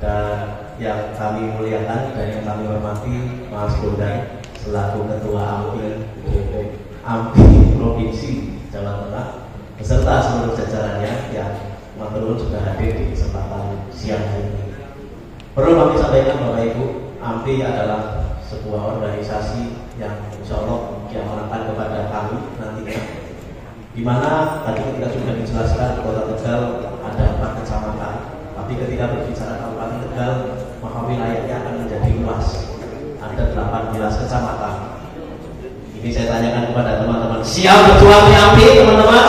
S12: Dan yang kami muliakan dan yang kami hormati Mas Bondan selaku Ketua AMPI Provinsi Jawa Tengah beserta seluruh jajarannya yang maturun sudah hadir di kesempatan siang ini. Perlu kami sampaikan Bapak Ibu, AMPI adalah sebuah organisasi yang insya Allah diamanahkan kepada kami nantinya, di mana tadi kita sudah dijelaskan Kota Tegal ada 4 kecamatan, tapi ketika berbicara Kabupaten Tegal maka wilayahnya akan menjadi luas, ada 18 kecamatan. Ini saya tanyakan kepada teman-teman, siap berjuang di AMPI teman-teman?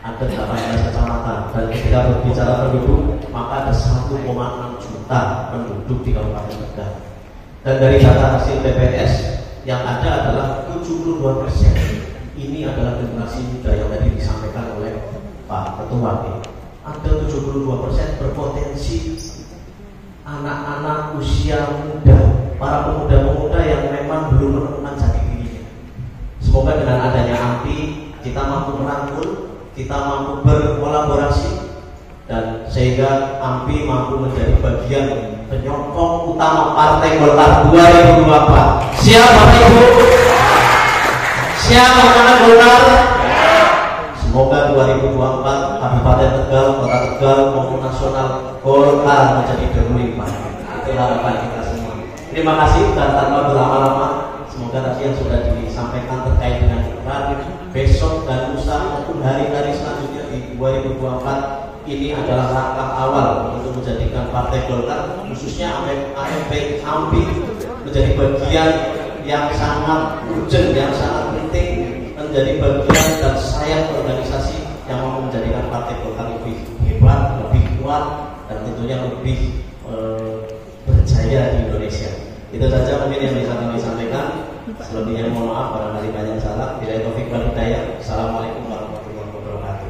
S12: Ada 18 kecamatan, dan ketika berbicara penduduk maka ada 1,6 juta penduduk di Kabupaten Tegal. Dan dari data hasil BPS yang ada adalah 72%. Ini adalah generasi muda yang tadi disampaikan oleh Pak Ketua. Ada 72% berpotensi anak-anak usia muda, para pemuda-pemuda yang memang belum menemukan jati dirinya. Semoga dengan adanya AMPI kita mampu merangkul, kita mampu berkolaborasi, dan sehingga AMPI mampu menjadi bagian penyokong utama Partai Golkar 2024. Siap Bapak Ibu? Siap anak-anak Golkar? Semoga 2024 Kabupaten Tegal, Kota Tegal maupun nasional Golkar menjadi berlimpah. Itu harapan kita semua. Terima kasih, dan tanpa berlama-lama, semoga tadi yang sudah disampaikan terkait dengan besok dan lusa maupun hari-hari selanjutnya di 2024
S7: ini adalah langkah awal untuk menjadikan Partai Golkar khususnya AMP AMPI menjadi bagian yang sangat urgent, yang sangat penting, menjadi bagian dan sayap organisasi yang mau menjadikan Partai Golkar lebih hebat, lebih kuat, dan tentunya lebih berjaya di Indonesia. Itu saja mungkin yang bisa kami sampaikan. Selebihnya mohon maaf barangkali banyak salah. Bila taufik wal hidayah. Assalamualaikum warahmatullahi wabarakatuh.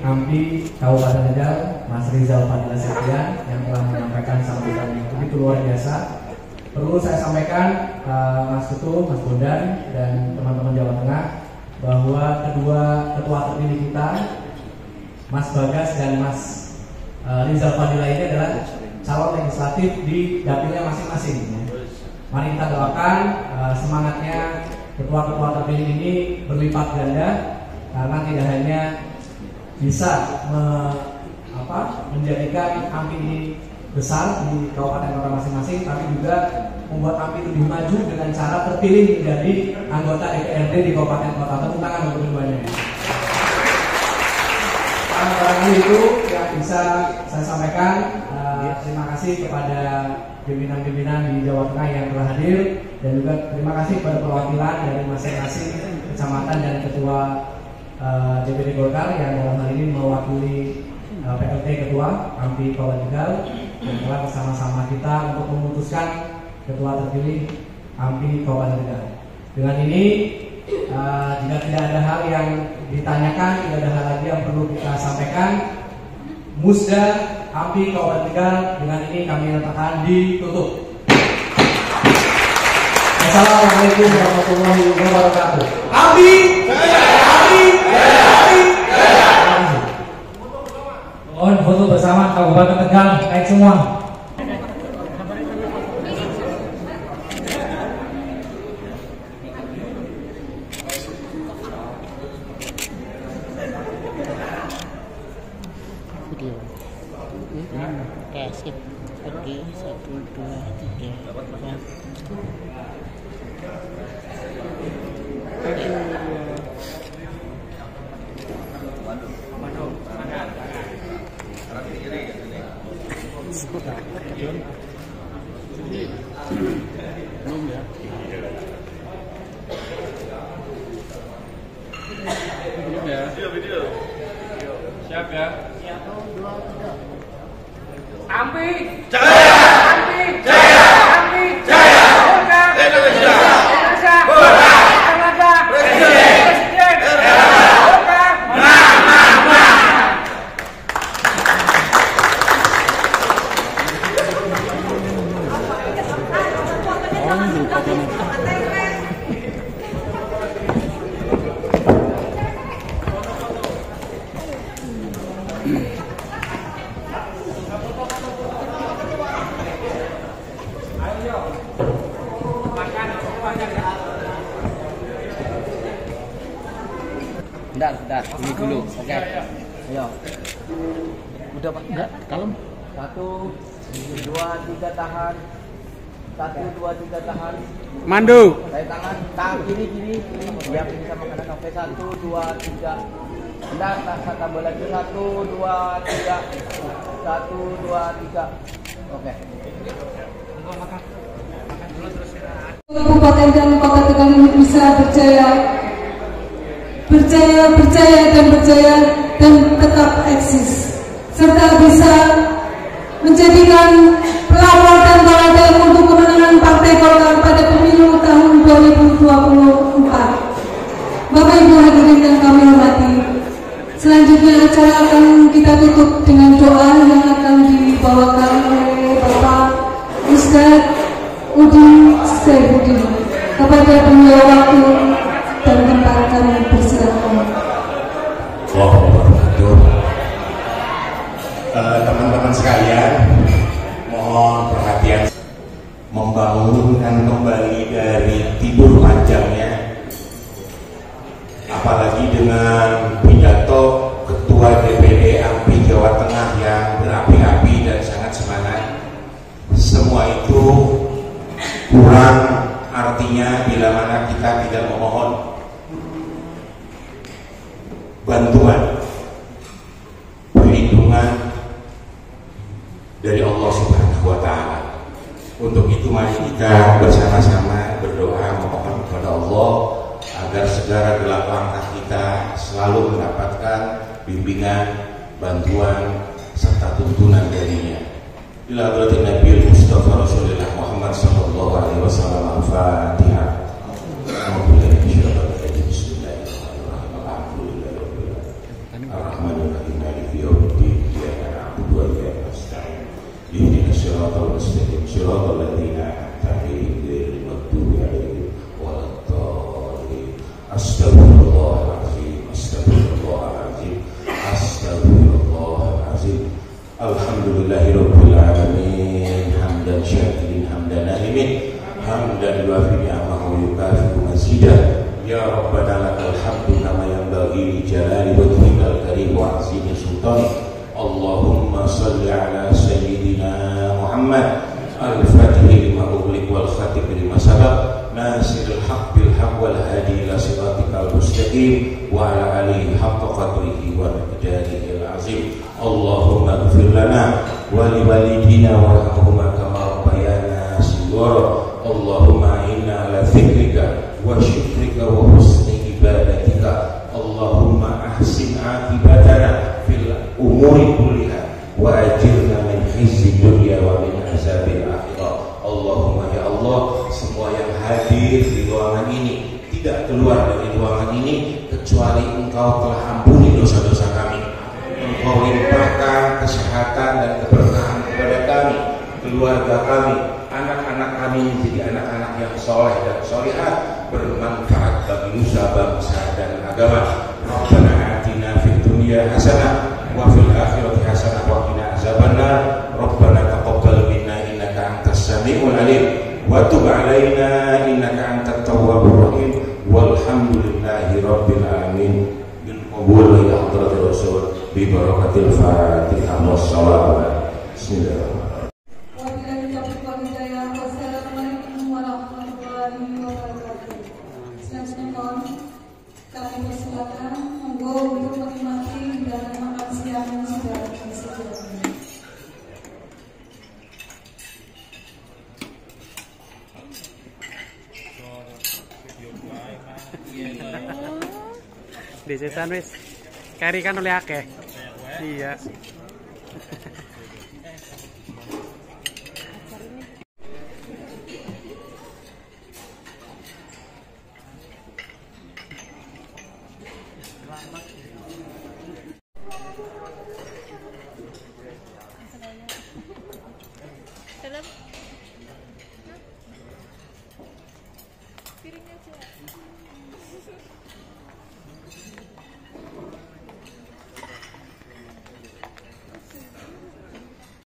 S12: AMPI Kabupaten Tegal, Mas Rizal Fadila Septian yang telah menyampaikan sambutan yang begitu luar biasa. Perlu saya sampaikan Mas Ketua, Mas Bondan, dan teman-teman Jawa Tengah bahwa kedua ketua terpilih kita, Mas Bagas dan Mas Rizal Fadila ini adalah calon legislatif di dapilnya masing-masing. Mari kita doakan semangatnya ketua-ketua terpilih ini berlipat ganda, karena tidak hanya bisa menjadikan AMPI ini besar di kabupaten kota masing-masing, tapi juga membuat AMPI lebih maju dengan cara terpilih menjadi anggota DPRD di kabupaten kota. Tepuk tangan untuk keduanya. Barangkali itu yang bisa saya sampaikan. Terima kasih kepada pimpinan-pimpinan di Jawa Tengah yang telah hadir, dan juga terima kasih kepada perwakilan dari masing-masing kecamatan dan ketua DPD Golkar yang dalam hal ini mewakili PLT Ketua AMPI Kabupaten Tegal, yang telah bersama-sama kita untuk memutuskan ketua terpilih AMPI Kabupaten Tegal. Dengan ini, jika tidak ada hal yang ditanyakan, tidak ada hal lagi yang perlu kita sampaikan, Musda AMPI Kabupaten Tegal dengan ini kami nyatakan ditutup. Assalamualaikum warahmatullahi wabarakatuh. AMPI
S11: Mohon foto bersama Kabupaten Tegal, naik semua.
S1: Video. Kasih. Oke, 1, 2, 3. Belum ya? Belum ya? Video. Siap ya? 1, 2, 3. AMPI Jaya! AMPI Jaya! AMPI Jaya! Indonesia! Indonesia! Indonesia! Presiden!
S12: Bentar, ini dulu. Oke. Ayo. Udah Pak?
S1: Enggak, kalem.
S12: 1, 2, 3 tahan. 1, 2, 3 tahan.
S1: Mandu.
S12: Saya tangan gini. Biar bisa mengenai oke. 1, 2, 3. Bentar, saya tambah lagi 1, 2, 3. 1, 2, 3. Oke. Makan dulu terus kita.
S10: Kabupaten dan Kota Tegal ini bisa berjaya dan tetap eksis, serta bisa menjadikan pelawak dan teladan untuk kemenangan Partai Golkar pada pemilu tahun 2024. Bapak Ibu hadirin yang kami hormati, selanjutnya acara akan kita tutup dengan doa yang akan dibawakan oleh Bapak Ustadz Udi Saifuddin. Kepada beliau waktu dan tempat kami persilakan.
S13: Teman-teman sekalian, mohon perhatian, membangunkan kembali dari tidur panjangnya, apalagi dengan pidato Ketua DPD AMPI Jawa Tengah yang berapi-api dan sangat semangat. Semua itu kurang artinya bila mana kita tidak memohon bantuan, perlindungan dari Allah Subhanahu wa Ta'ala. Untuk itu mari kita bersama-sama berdoa memohon kepada Allah agar segala gerak langkah kita selalu mendapatkan bimbingan, bantuan serta tuntunan darinya. Ila hadratin Nabi Mustafa Rasulullah Muhammad sallallahu alaihi wasallam. Al-Fatihah. Ar-Rahmanir-Rahim. Maliki yaumiddin. Iyyaka na'budu wa iyyaka nasta'in. Ihdinas siratal mustaqim. Siratal ladzina an'amta 'alaihim ghairil maghdubi 'alaihim waladdallin. Astaghfirullahalazim. Astaghfirullahalazim. Astaghfirullahalazim. Alhamdulillahirabbil alamin. Hamdan syakirin hamdan na'imin. Hamdan yuafi ni'amahu wa yukafi'u mazidah. Ya Rabbana lakal hamdu kama yanbaghi li jalali wajhikal karim wa 'azimi sultanik. Allahumma salli ala sayyidina Muhammad al-Fatih lima ughliq wal khatib lima sabaq nasiril haqq bil haqq wal hadi ila siratikal mustaqim wa ala alihi haqqa qadrihi wa miqdarihi al-'azim. Allahumma ighfir lana wa li walidina warhamhuma kama rabbayana shighara. Allahumma inna ala dzikrika wa syukrika wa husni ibadatika. Allahumma ahsin akibatana fil umuri kulliha wa ajirna min khizyi dunya wa min azabil akhirah. Allahumma ya Allah, semua yang hadir di ruangan ini tidak keluar dari ruangan ini kecuali Engkau telah ampuni dosa-dosa kami. Engkau limpahkan kesehatan dan keberkahan kepada kami, keluarga kami, anak-anak kami menjadi anak-anak yang soleh dan solihah, bermanfaat bagi nusa bangsa dan agama. Rabbana atina fid dunya hasanah wa fil akhirati hasanah wa qina azabannar. Rabbana taqabbal minna innaka antas samiul alim wa tub alaina innaka antat tawwabur rahim. Walhamdulillahi rabbil alamin. Bil qabul ya hadratir rasul bi barakatil Fatihah wassalam. Bismillahirrahmanirrahim.
S10: Kami persilakan monggo untuk menikmati hidangan makan siang yang sudah disediakan.
S14: Desetan wis kari kan oleh akeh. Iya.
S15: Piring aja.